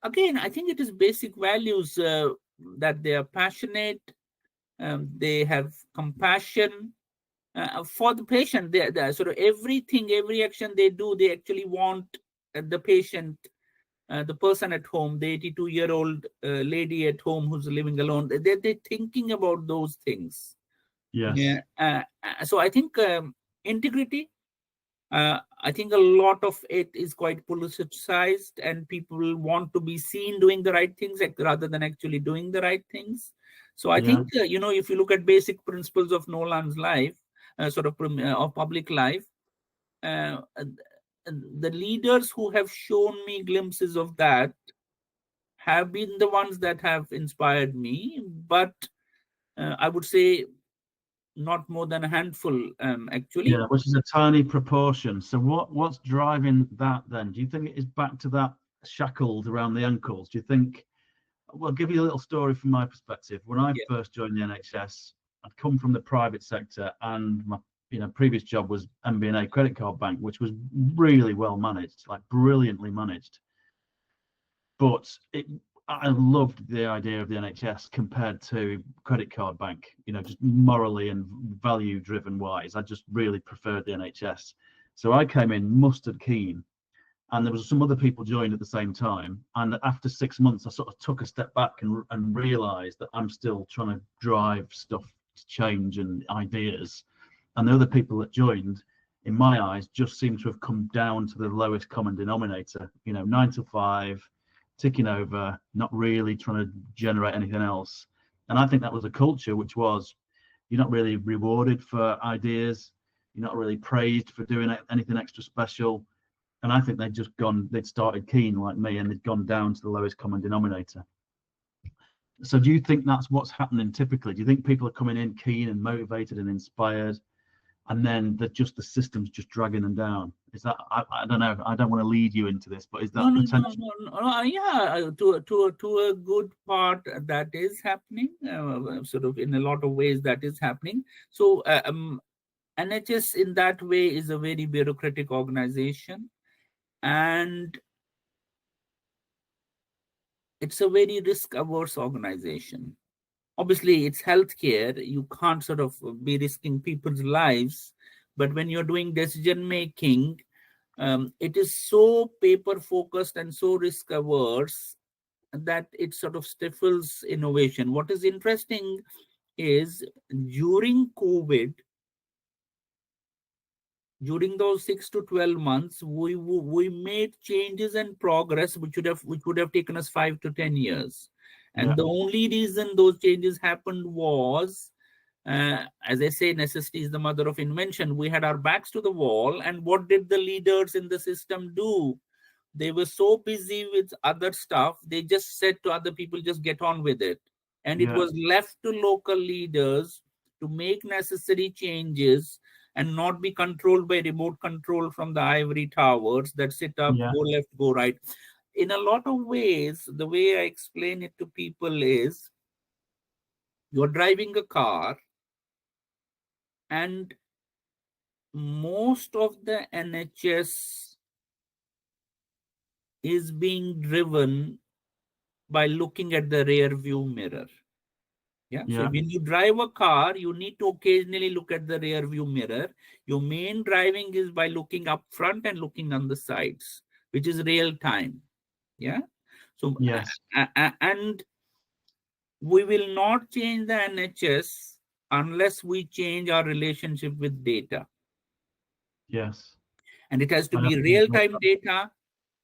again, I think it is basic values that they are passionate, they have compassion for the patient. They sort of everything, every action they do, they actually want the patient, the person at home, the 82-year-old lady at home who's living alone. They're thinking about those things. Yes. So I think integrity. I think a lot of it is quite politicized, and people want to be seen doing the right things rather than actually doing the right things. So I think, if you look at basic principles of Nolan's life, of public life, the leaders who have shown me glimpses of that have been the ones that have inspired me. But I would say not more than a handful, actually. Yeah, which is a tiny proportion. So what's driving that then? Do you think it is back to that shackled around the ankles? Do you think, well, I'll give you a little story from my perspective. When I first joined the NHS, I'd come from the private sector, and my previous job was MBNA credit card bank, which was really well managed, like brilliantly managed. But I loved the idea of the NHS compared to credit card bank, just morally and value driven wise. I just really preferred the NHS. So I came in mustard keen, and there was some other people joined at the same time. And after 6 months, I sort of took a step back and realized that I'm still trying to drive stuff to change and ideas. And the other people that joined, in my eyes, just seem to have come down to the lowest common denominator, 9 to 5, ticking over, not really trying to generate anything else. And I think that was a culture which was, you're not really rewarded for ideas, you're not really praised for doing anything extra special. And I think they'd started keen like me, and they'd gone down to the lowest common denominator. So do you think that's what's happening typically? Do you think people are coming in keen and motivated and inspired, and then the system's just dragging them down? Is that, I don't know, I don't want to lead you into this, but is that potential? No, yeah, to a good part that is happening, sort of in a lot of ways that is happening. So NHS in that way is a very bureaucratic organization, and it's a very risk-averse organization. Obviously, it's healthcare. You can't sort of be risking people's lives, but when you're doing decision making, it is so paper focused and so risk averse that it sort of stifles innovation. What is interesting is during COVID, during those 6 to 12 months, we made changes and progress which would have taken us 5 to 10 years. And the only reason those changes happened was, as I say, necessity is the mother of invention. We had our backs to the wall, and what did the leaders in the system do? They were so busy with other stuff, they just said to other people, just get on with it. And it was left to local leaders to make necessary changes and not be controlled by remote control from the ivory towers that sit up, go left, go right. In a lot of ways, the way I explain it to people is, you're driving a car, and most of the NHS is being driven by looking at the rear view mirror. Yeah. So Yeah. when you drive a car, you need to occasionally look at the rear view mirror. Your main driving is by looking up front and looking on the sides, which is real time. Yeah. So Yes. and we will not change the NHS unless we change our relationship with data. Yes. And it has to I know. be real time data,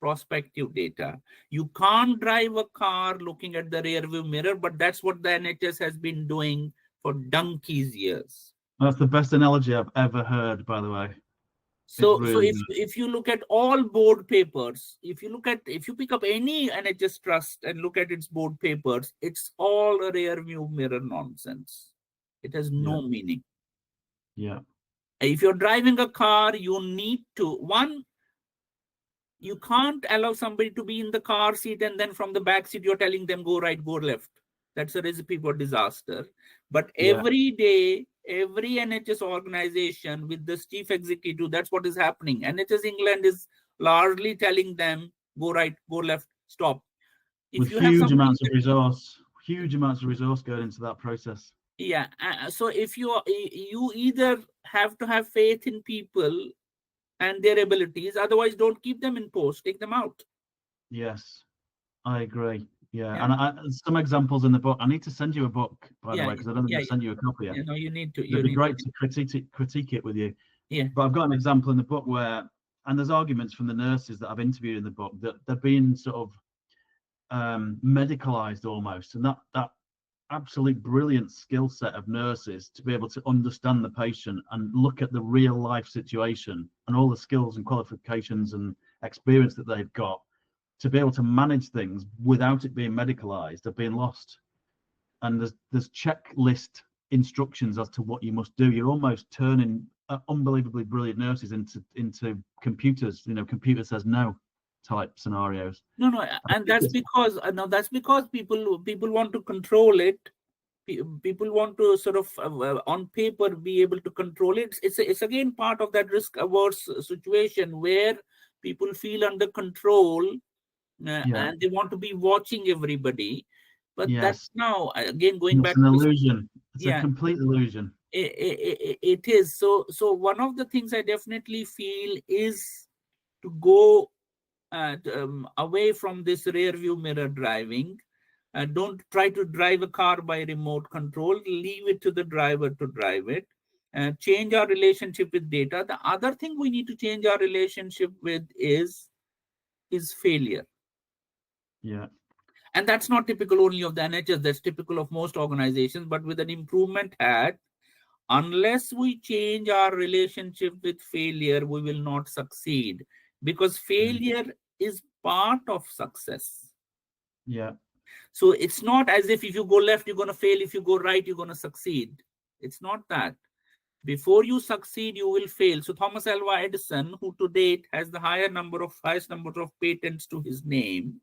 prospective data. You can't drive a car looking at the rear view mirror, but that's what the NHS has been doing for donkey's years. That's the best analogy I've ever heard, by the way. It's So really if you look at all board papers, if you pick up any NHS trust and look at its board papers, it's all a rear view mirror nonsense. It has yeah. no meaning. Yeah. If you're driving a car, you need to, you can't allow somebody to be in the car seat and then from the back seat you're telling them go right, go left. That's a recipe for disaster. But Yeah. every day, every NHS organization with this chief executive, that's what is happening. NHS England is largely telling them go right, go left, stop. If With you have huge somebody, amounts of resource going into that process. yeah. So if you either have to have faith in people and their abilities, otherwise don't keep them in post, take them out. Yes, I agree. Yeah, Yeah. and some examples in the book. I need to send you a book, by the Yeah, way, because I don't think yeah, I've sent you a copy yet. yeah. No, you need to. It'd be great to critique it with you. Yeah. But I've got an example in the book where, and there's arguments from the nurses that I've interviewed in the book that they're being sort of medicalized almost, and that absolute brilliant skill set of nurses to be able to understand the patient and look at the real life situation and all the skills and qualifications and experience that they've got to be able to manage things without it being medicalized are being lost. And there's checklist instructions as to what you must do. You're almost turning unbelievably brilliant nurses into computers, computer says no type scenarios. No, and that's because people want to control it. People want to sort of on paper be able to control it. It's again part of that risk averse situation where people feel under control and they want to be watching everybody. But that's Yes. now again going It's back an to illusion. It's a yeah, complete illusion. it is. So one of the things I definitely feel is to go away from this rear view mirror driving. Don't try to drive a car by remote control. Leave it to the driver to drive it. Change our relationship with data. The other thing we need to change our relationship with is failure. Yeah. And that's not typical only of the NHS. That's typical of most organizations. But with an improvement hat, unless we change our relationship with failure, we will not succeed, because failure is part of success. Yeah. So it's not as if you go left, you're going to fail. If you go right, you're going to succeed. It's not that. Before you succeed, you will fail. So Thomas Alva Edison, who to date has the highest number of patents to his name,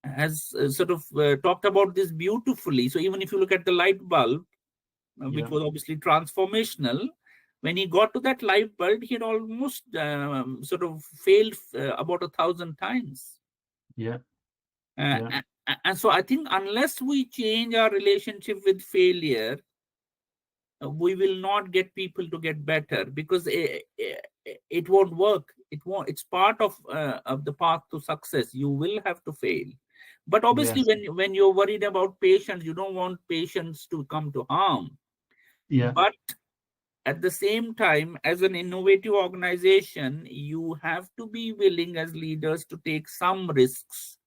has sort of talked about this beautifully. So even if you look at the light bulb, which was obviously transformational, when he got to that light bulb, he had almost sort of failed about 1,000 times. Yeah. And so I think unless we change our relationship with failure, we will not get people to get better, because it won't work. It won't. It's part of the path to success. You will have to fail. But obviously, when you're worried about patients, you don't want patients to come to harm. Yeah. But at the same time, as an innovative organization, you have to be willing as leaders to take some risks,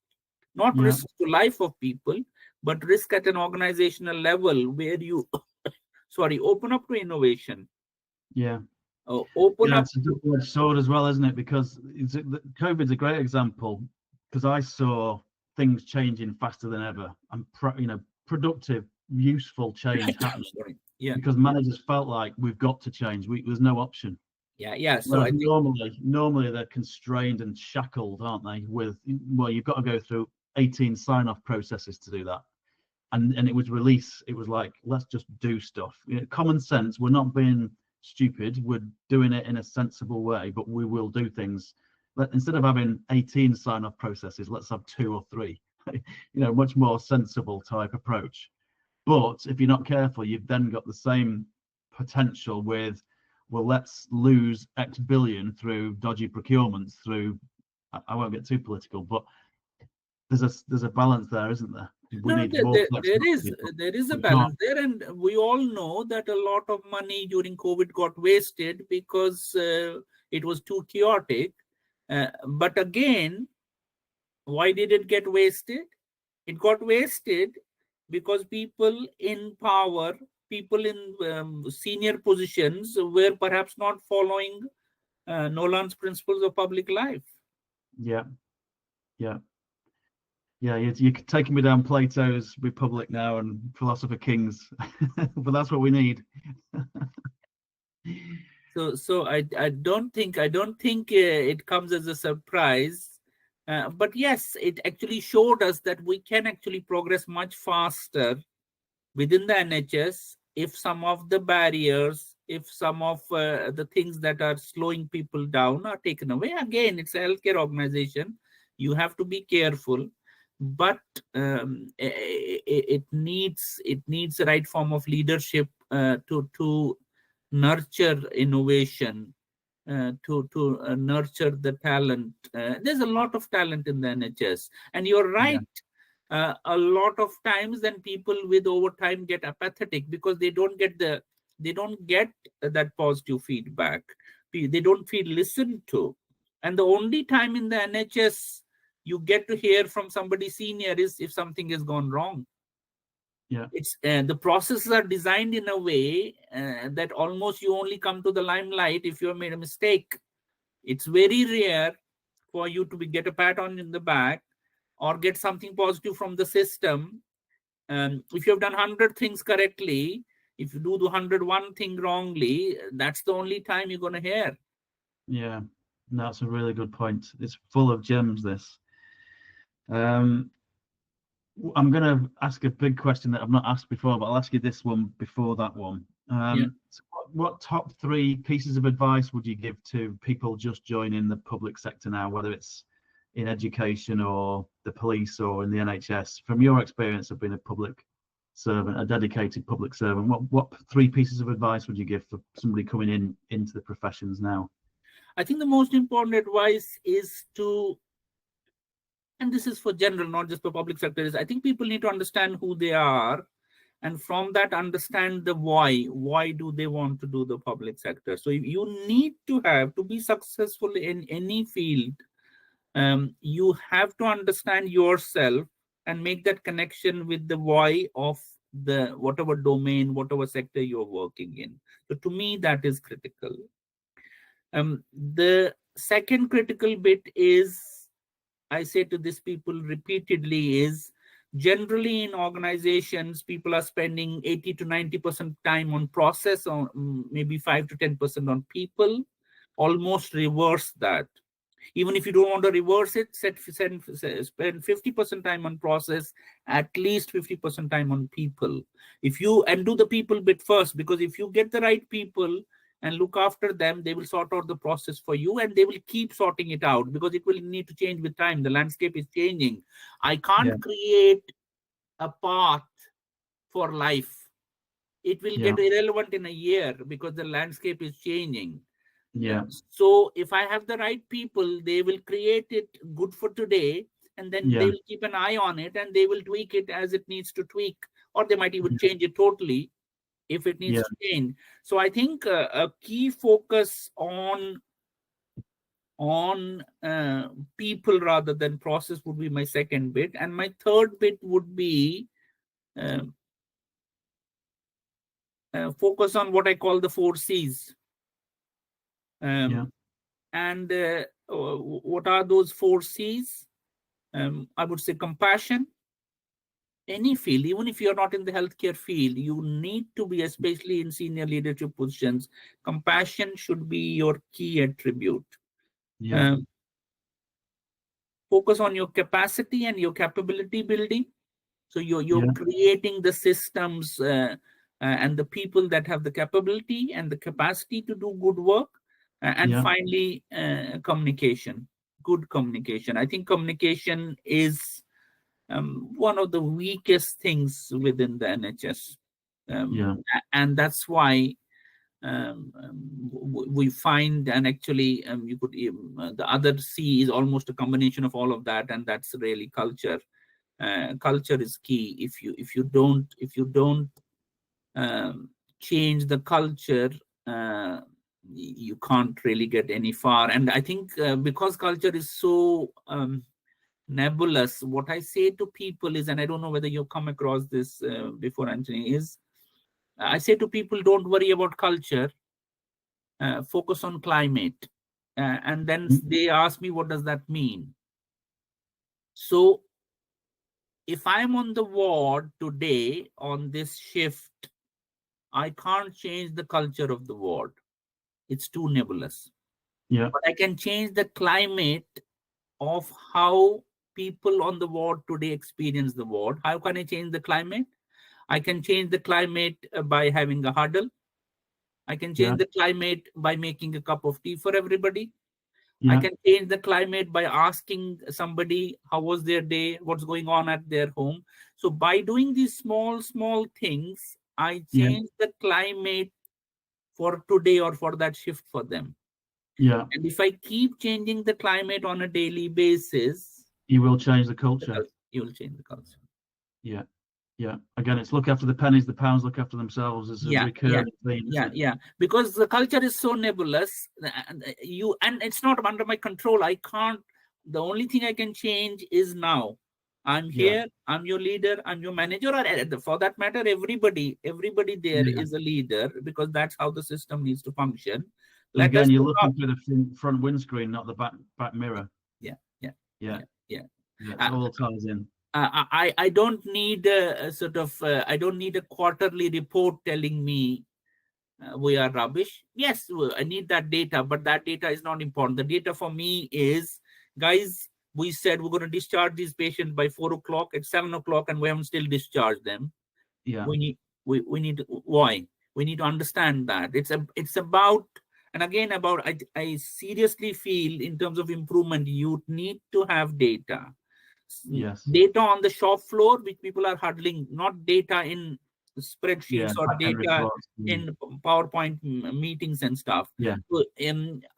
not risks to life of people, but risk at an organizational level where you, open up to innovation. Yeah. Open up. It's a double-edged sword as well, isn't it? Because COVID's a great example, because I saw things changing faster than ever, and productive, useful change happening. Yeah. Because managers felt like we've got to change. There's no option. Yeah. So I think normally they're constrained and shackled, aren't they? You've got to go through 18 sign-off processes to do that. And it was release. It was like, let's just do stuff. Common sense. We're not being stupid. We're doing it in a sensible way, but we will do things. Instead of having 18 sign-off processes, let's have 2 or 3. Much more sensible type approach. But if you're not careful, you've then got the same potential with, well, let's lose X billion through dodgy procurements, through, I won't get too political, but there's a balance there, isn't there? We No, need more flexibility, there is a we can't. balance there, and we all know that a lot of money during COVID got wasted because it was too chaotic. But again, why did it get wasted? It got wasted because people in power, people in senior positions were perhaps not following Nolan's principles of public life. Yeah, yeah. Yeah, you're taking me down Plato's Republic now and Philosopher Kings, but that's what we need. So I don't think it comes as a surprise, but yes, it actually showed us that we can actually progress much faster within the NHS if some of the barriers, if some of the things that are slowing people down are taken away. Again, it's a healthcare organization. You have to be careful, but it needs the right form of leadership to nurture innovation, to nurture the talent. There's a lot of talent in the NHS, and you're right. Yeah. A lot of times, then people with over time get apathetic because they don't get that positive feedback. They don't feel listened to, and the only time in the NHS you get to hear from somebody senior is if something has gone wrong. Yeah. It's the processes are designed in a way that almost you only come to the limelight if you have made a mistake. It's very rare for you to get a pat on in the back or get something positive from the system. If you have done 100 things correctly, if you do the 101 thing wrongly, that's the only time you're going to hear. Yeah, that's a really good point. It's full of gems, this. I'm going to ask a big question that I've not asked before, but I'll ask you this one before that one. So what top 3 pieces of advice would you give to people just joining the public sector now, whether it's in education or the police or in the NHS? From your experience of being a public servant, a dedicated public servant, what 3 pieces of advice would you give for somebody coming into the professions now? I think the most important advice is to, and this is for general, not just for public sector, is I think people need to understand who they are, and from that understand the why do they want to do the public sector. So you need to be successful in any field, you have to understand yourself and make that connection with the why of the whatever domain, whatever sector you're working in. So to me, that is critical. The second critical bit is, I say to these people repeatedly, is generally in organizations, people are spending 80 to 90% time on process, or maybe 5 to 10% on people. Almost reverse that. Even if you don't want to reverse it, spend 50% time on process, at least 50% time on people. And do the people bit first, because if you get the right people and look after them, they will sort out the process for you, and they will keep sorting it out because it will need to change with time. The landscape is changing. I can't create a path for life. It will get irrelevant in a year because the landscape is changing. So if I have the right people, they will create it good for today, and then they will keep an eye on it, and they will tweak it as it needs to tweak, or they might even change it totally if it needs to change. So I think a key focus on people rather than process would be my second bit, and my third bit would be focus on what I call the 4 C's. And what are those 4 C's? I would say compassion. Any field, even if you're not in the healthcare field, you need to be, especially in senior leadership positions, compassion should be your key attribute. Focus on your capacity and your capability building. So you're creating the systems and the people that have the capability and the capacity to do good work. And finally, communication, good communication. I think communication is one of the weakest things within the NHS. And that's why we find, and actually you could the other C is almost a combination of all of that, and that's really culture. Culture is key. If you don't change the culture, you can't really get any far. And I think because culture is so nebulous, what I say to people is, and I don't know whether you've come across this before, Anthony, is I say to people, don't worry about culture, focus on climate. And then they ask me, what does that mean? So if I'm on the ward today on this shift, I can't change the culture of the ward. It's too nebulous. But I can change the climate of how people on the ward today experience the ward. How can I change the climate? I can change the climate by having a huddle. I can change the climate by making a cup of tea for everybody. I can change the climate by asking somebody how was their day, what's going on at their home. So by doing these small things, I change the climate for today or for that shift for them. And if I keep changing the climate on a daily basis, you will change the culture. You will change the culture. Again, it's look after the pennies, the pounds look after themselves. Is a recurring theme. Because the culture is so nebulous, and it's not under my control. I can't. The only thing I can change is now. I'm here. I'm your leader. I'm your manager, or for that matter, everybody there is a leader, because that's how the system needs to function. Again, you're looking through the front windscreen, not the back mirror. It all ties in. I don't need I don't need a quarterly report telling me we are rubbish. Yes, I need that data, but that data is not important. The data for me is, guys, we said we're going to discharge these patients by 4 o'clock, at 7 o'clock, and we haven't still discharged them. We need why? We need to understand that. It's about, and again, about, I seriously feel in terms of improvement, you need to have data. Data on the shop floor, which people are huddling, not data in spreadsheets or data in PowerPoint meetings and stuff. So,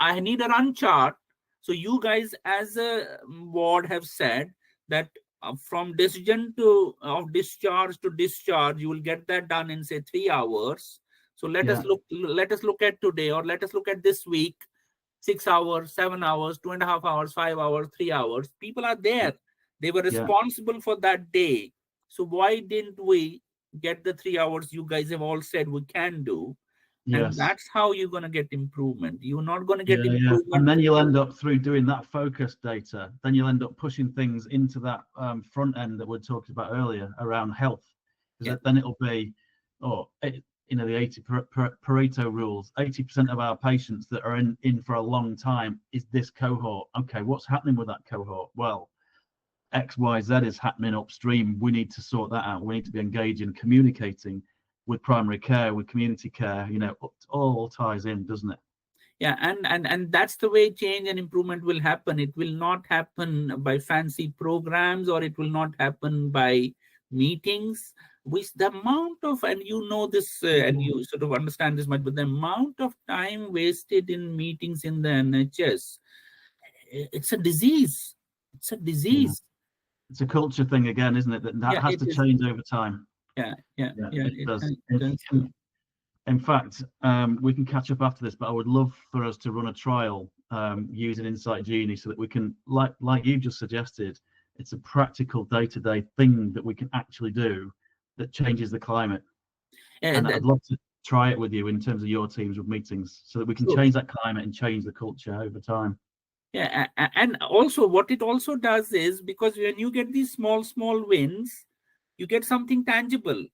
I need a run chart. So you guys as a ward have said that from decision of discharge to discharge, you will get that done in, say, 3 hours. So let us look at today, or let us look at this week, 6 hours, 7 hours, 2.5 hours, 5 hours, 3 hours. People are there. They were responsible for that day. So why didn't we get the 3 hours you guys have all said we can do? And that's how you're going to get improvement. You're not going to get improvement. And then you'll end up, through doing that focus data, then you'll end up pushing things into that front end that we talked about earlier around health. Because then it'll be, the 80 Pareto rules. 80% of our patients that are in for a long time is this cohort. Okay, what's happening with that cohort? Well, X, Y, Z is happening upstream. We need to sort that out. We need to be engaging, communicating with primary care, with community care. It all ties in, doesn't it? And that's the way change and improvement will happen. It will not happen by fancy programs, or it will not happen by meetings. The amount of, and you know this, and you sort of understand this much, but the amount of time wasted in meetings in the NHS, it's a disease. It's a disease. It's a culture thing again, isn't it? That has to change over time. It does. In fact, we can catch up after this, but I would love for us to run a trial using Insight Genie, so that we can, like you just suggested, it's a practical day-to-day thing that we can actually do that changes the climate. And I'd love to try it with you in terms of your teams with meetings, so that we can change that climate and change the culture over time. And also what it also does is, because when you get these small wins, you get something tangible.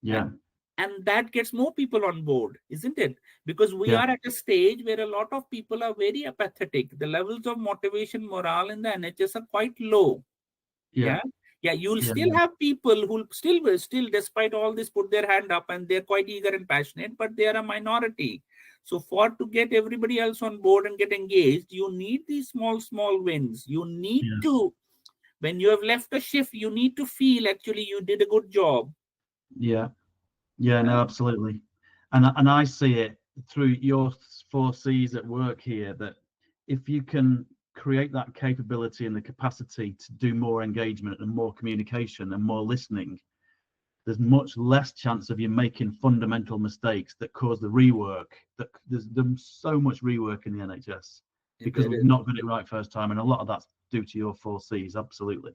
And that gets more people on board, isn't it? Because we are at a stage where a lot of people are very apathetic. The levels of motivation, morale in the NHS are quite low. You'll still have people who still, despite all this, put their hand up, and they're quite eager and passionate, but they are a minority. So to get everybody else on board and get engaged, you need these small wins. You need to when you have left a shift, you need to feel actually you did a good job. Yeah, no, absolutely. And I see it through your 4Cs at work here, that if you can create that capability and the capacity to do more engagement and more communication and more listening, there's much less chance of you making fundamental mistakes that cause the rework. That there's so much rework in the NHS because we've not got it right first time, and a lot of that's due to your 4Cs. Absolutely.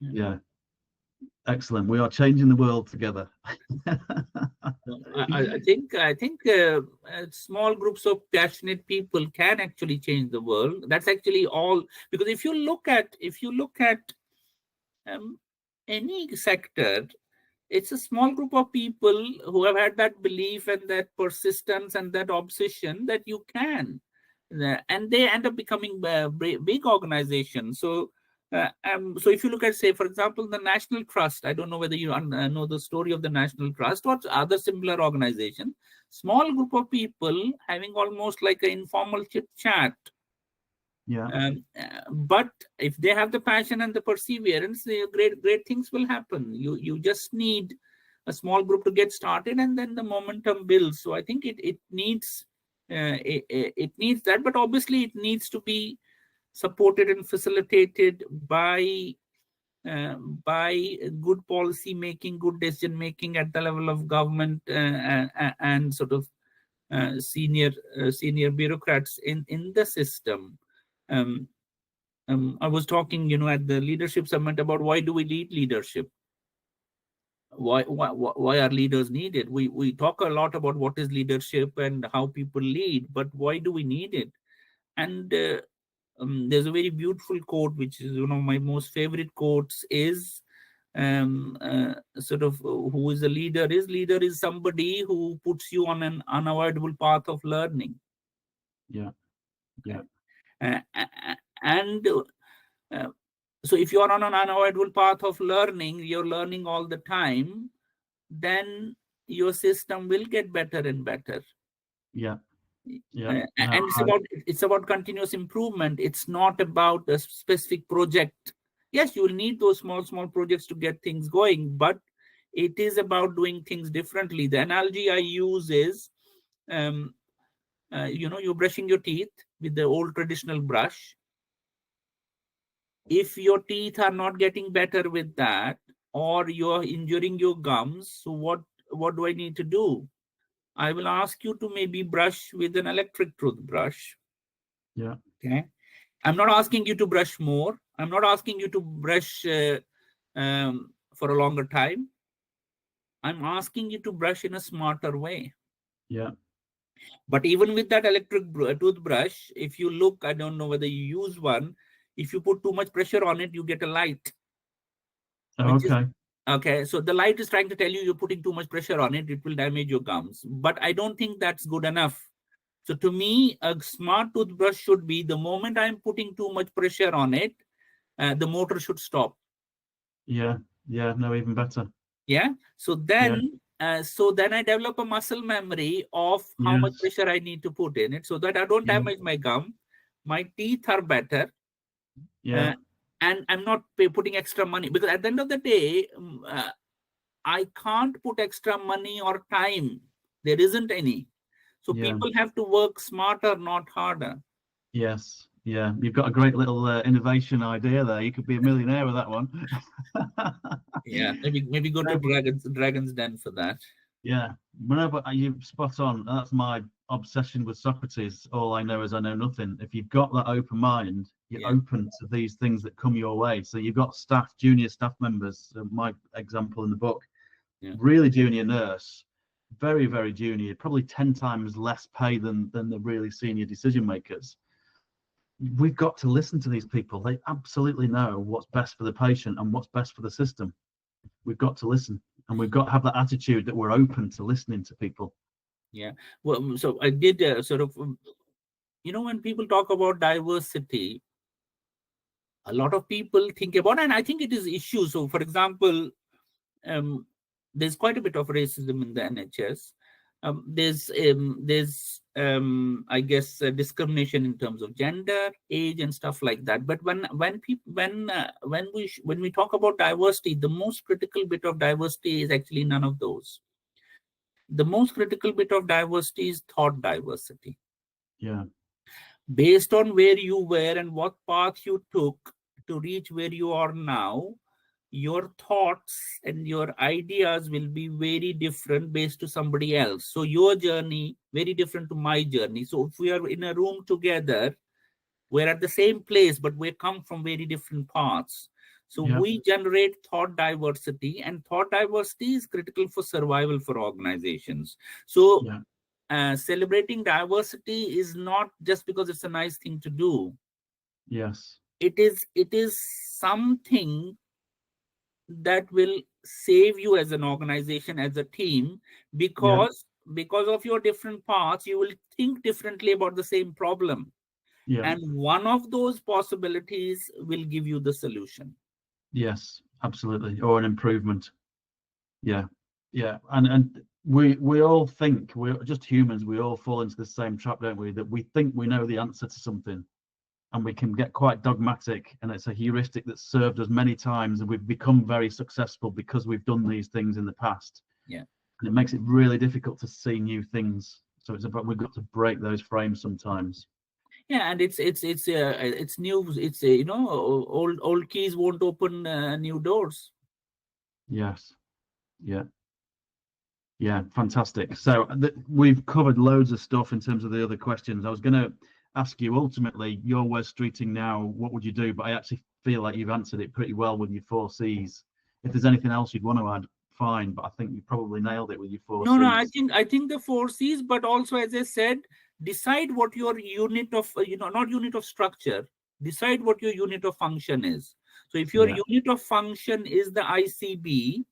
Yeah. Excellent. We are changing the world together. I think small groups of passionate people can actually change the world. That's actually all, because if you look at any sector, it's a small group of people who have had that belief and that persistence and that obsession that you can, and they end up becoming big organizations. So if you look at, say, for example, the National Trust, I don't know whether you know the story of the National Trust or other similar organization, small group of people having almost like an informal chit chat. Yeah. But if they have the passion and the perseverance, great things will happen. You just need a small group to get started, and then the momentum builds. So I think it needs that, but obviously it needs to be supported and facilitated by good policy making, good decision making at the level of government and sort of senior bureaucrats in the system. I was talking, at the leadership summit about why do we need leadership? Why are leaders needed? We talk a lot about what is leadership and how people lead, but why do we need it? And there's a very beautiful quote, which is one of my most favorite quotes, is sort of who is a leader is somebody who puts you on an unavoidable path of learning. Yeah. And so if you are on an unavoidable path of learning, you're learning all the time, then your system will get better and better. Yeah. And it's about continuous improvement. It's not about a specific project. Yes, you will need those small projects to get things going, but it is about doing things differently. The analogy I use is, you're brushing your teeth with the old traditional brush. If your teeth are not getting better with that, or you're injuring your gums, so what do I need to do? I will ask you to maybe brush with an electric toothbrush. Yeah. Okay. I'm not asking you to brush more. I'm not asking you to brush for a longer time. I'm asking you to brush in a smarter way. Yeah. But even with that electric toothbrush, if you look, I don't know whether you use one, if you put too much pressure on it, you get a light. Okay, so the light is trying to tell you you're putting too much pressure on it, it will damage your gums. But I don't think that's good enough. So to me, a smart toothbrush should be, the moment I'm putting too much pressure on it, the motor should stop. Yeah, no, even better. Yeah, so then I develop a muscle memory of how much pressure I need to put in it, so that I don't damage my gum. My teeth are better. Yeah. And I'm not putting extra money, because at the end of the day, I can't put extra money or time. There isn't any. So people have to work smarter, not harder. Yes. Yeah. You've got a great little innovation idea there. You could be a millionaire with that one. Yeah. Maybe go to Dragon's Den for that. Yeah. But you're spot on. That's my obsession with Socrates. All I know is I know nothing. If you've got that open mind, you're open to these things that come your way. So you've got junior staff members. My example in the book, really junior nurse, very, very junior, probably 10 times less pay than the really senior decision makers. We've got to listen to these people. They absolutely know what's best for the patient and what's best for the system. We've got to listen, and we've got to have that attitude that we're open to listening to people. Yeah. Well, so I did sort of, when people talk about diversity, a lot of people think about, and I think it is issue. So, for example, there's quite a bit of racism in the NHS. There's I guess discrimination in terms of gender, age, and stuff like that. But when we talk about diversity, the most critical bit of diversity is actually none of those. The most critical bit of diversity is thought diversity. Yeah. Based on where you were and what path you took to reach where you are now, your thoughts and your ideas will be very different based to somebody else. So your journey very different to my journey. So if we are in a room together, we're at the same place, but we come from very different paths. So Yeah. we generate thought diversity, and thought diversity is critical for survival for organizations. So Yeah. celebrating diversity is not just because it's a nice thing to do. Yes. It is something that will save you as an organization, as a team, because of your different paths, you will think differently about the same problem. Yeah. And one of those possibilities will give you the solution. Yes, absolutely. Or an improvement. Yeah. Yeah. And we all think, we're just humans, we all fall into the same trap, don't we? That we think we know the answer to something, and we can get quite dogmatic, and it's a heuristic that's served us many times, and we've become very successful because we've done these things in the past. Yeah. And it makes it really difficult to see new things. So it's about, we've got to break those frames sometimes. Yeah, and it's new. It's old keys won't open new doors. Yes. Yeah. Yeah, fantastic. So we've covered loads of stuff in terms of the other questions. I was going to ask you, ultimately, you're West Streeting now, what would you do? But I actually feel like you've answered it pretty well with your 4 C's. If there's anything else you'd want to add, fine. But I think you probably nailed it with your 4 C's. No, I think the 4 C's, but also, as I said, decide what your unit of, not unit of structure, decide what your unit of function is. So if your unit of function is the ICB,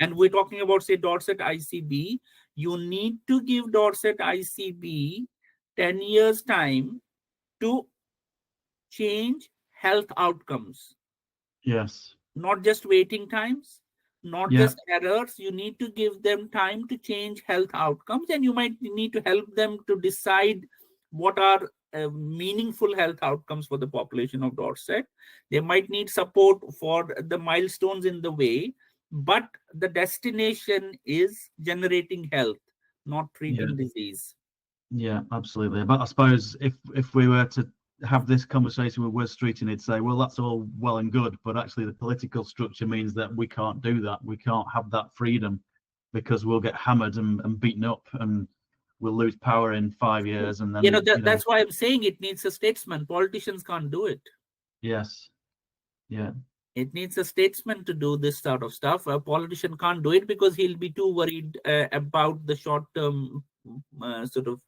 and we're talking about, say, Dorset ICB, you need to give Dorset ICB 10 years time to change health outcomes. Yes. Not just waiting times, not just errors. You need to give them time to change health outcomes, and you might need to help them to decide what are meaningful health outcomes for the population of Dorset. They might need support for the milestones in the way, but the destination is generating health, not treating disease. Yeah, absolutely. But I suppose if we were to have this conversation with West Street, and he'd say, well, that's all well and good, but actually the political structure means that we can't do that. We can't have that freedom, because we'll get hammered and beaten up, and we'll lose power in 5 years. And then that's why I'm saying it needs a statesman. Politicians can't do it. Yes. Yeah. It needs a statesman to do this sort of stuff. A politician can't do it because he'll be too worried about the short-term sort of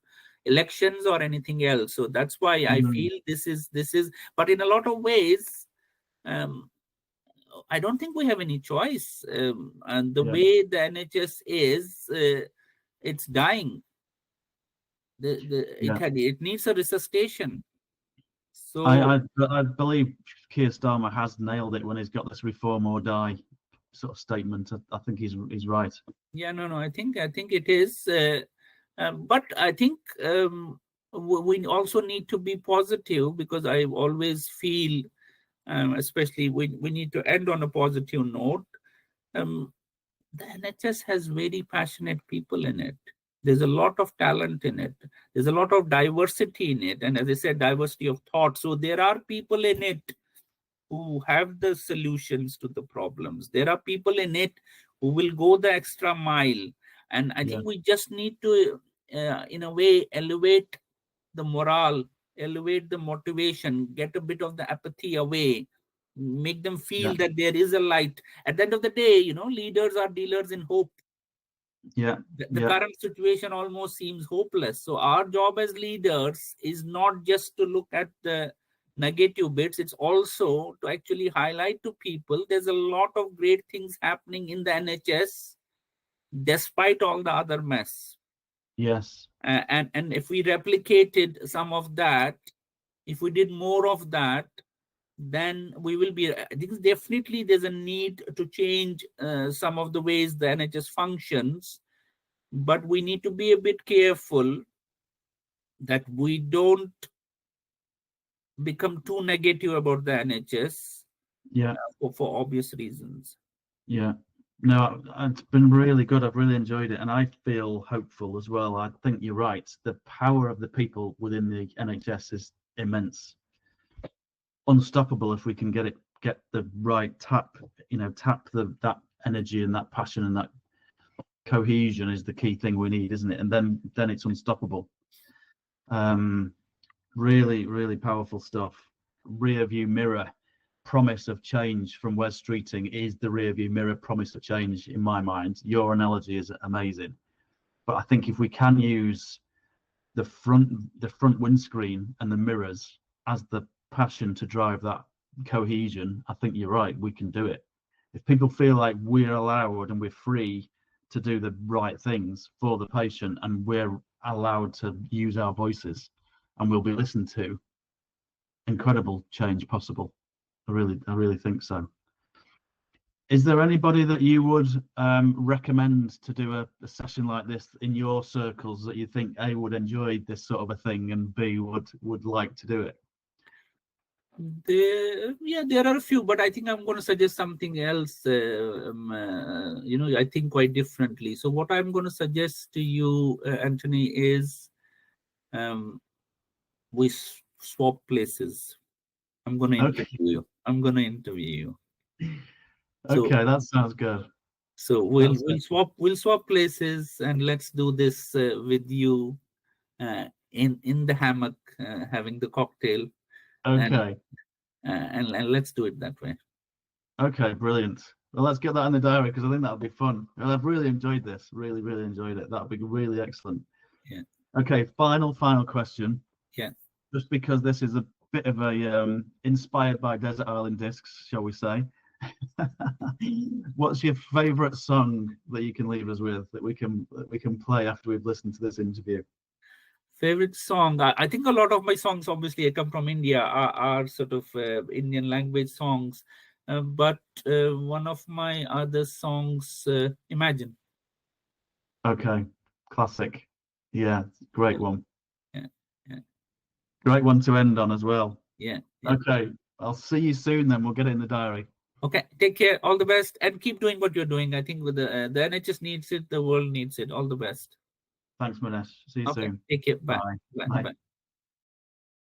elections or anything else. So that's why I feel this is. But in a lot of ways, I don't think we have any choice. And the way the NHS is, it's dying. It needs a resuscitation. So I believe Keir Starmer has nailed it when he's got this reform or die sort of statement. I think he's right. Yeah, no, I think it is. But I think we also need to be positive, because I always feel, especially we need to end on a positive note. The NHS has very passionate people in it. There's a lot of talent in it. There's a lot of diversity in it. And as I said, diversity of thought. So there are people in it who have the solutions to the problems. There are people in it who will go the extra mile. And I think we just need to, in a way, elevate the morale, elevate the motivation, get a bit of the apathy away, make them feel that there is a light. At the end of the day, leaders are dealers in hope. The current situation almost seems hopeless. So our job as leaders is not just to look at the negative bits, it's also to actually highlight to people there's a lot of great things happening in the NHS despite all the other mess. Yes. And if we replicated some of that, if we did more of that, then we will be. I think definitely there's a need to change some of the ways the NHS functions, but we need to be a bit careful that we don't become too negative about the NHS Yeah. for obvious reasons. Yeah. No, it's been really good. I've really enjoyed it, and I feel hopeful as well. I think you're right. The power of the people within the NHS is immense, unstoppable if we can get the right tap that energy and that passion and that cohesion is the key thing we need, isn't it? And then it's unstoppable. Really, really powerful stuff. Rear view mirror promise of change from Wes Streeting is the rear view mirror promise of change in my mind. Your analogy is amazing, but I think if we can use the front windscreen and the mirrors as the passion to drive that cohesion, I think you're right, we can do it. If people feel like we're allowed and we're free to do the right things for the patient, and we're allowed to use our voices and we'll be listened to, incredible change possible. I really think so. Is there anybody that you would recommend to do a session like this in your circles that you think A, would enjoy this sort of a thing, and B, would like to do it? There are a few, but I think I'm going to suggest something else, I think quite differently. So what I'm going to suggest to you, Anthony, is we swap places. I'm going to interview you. Okay, that sounds good. So we'll swap places, and let's do this with you in the hammock, having the cocktail. Okay. And let's do it that way. Okay, brilliant. Well, let's get that in the diary, because I think that'll be fun. And I've really enjoyed this. Really enjoyed it. That'll be really excellent. Yeah. Okay, final question. Yeah. Just because this is a bit of a inspired by Desert Island Discs, shall we say? What's your favorite song that you can leave us with, that we can play after we've listened to this interview? Favorite song? I think a lot of my songs, obviously, I come from India, are sort of Indian language songs. But one of my other songs, Imagine. Okay, classic. Yeah, great one. Yeah. Great one to end on as well. Yeah. Okay, I'll see you soon then. We'll get it in the diary. Okay, take care. All the best, and keep doing what you're doing. I think with the NHS needs it, the world needs it. All the best. Thanks, Minesh. See you soon. Take care. Bye. Bye.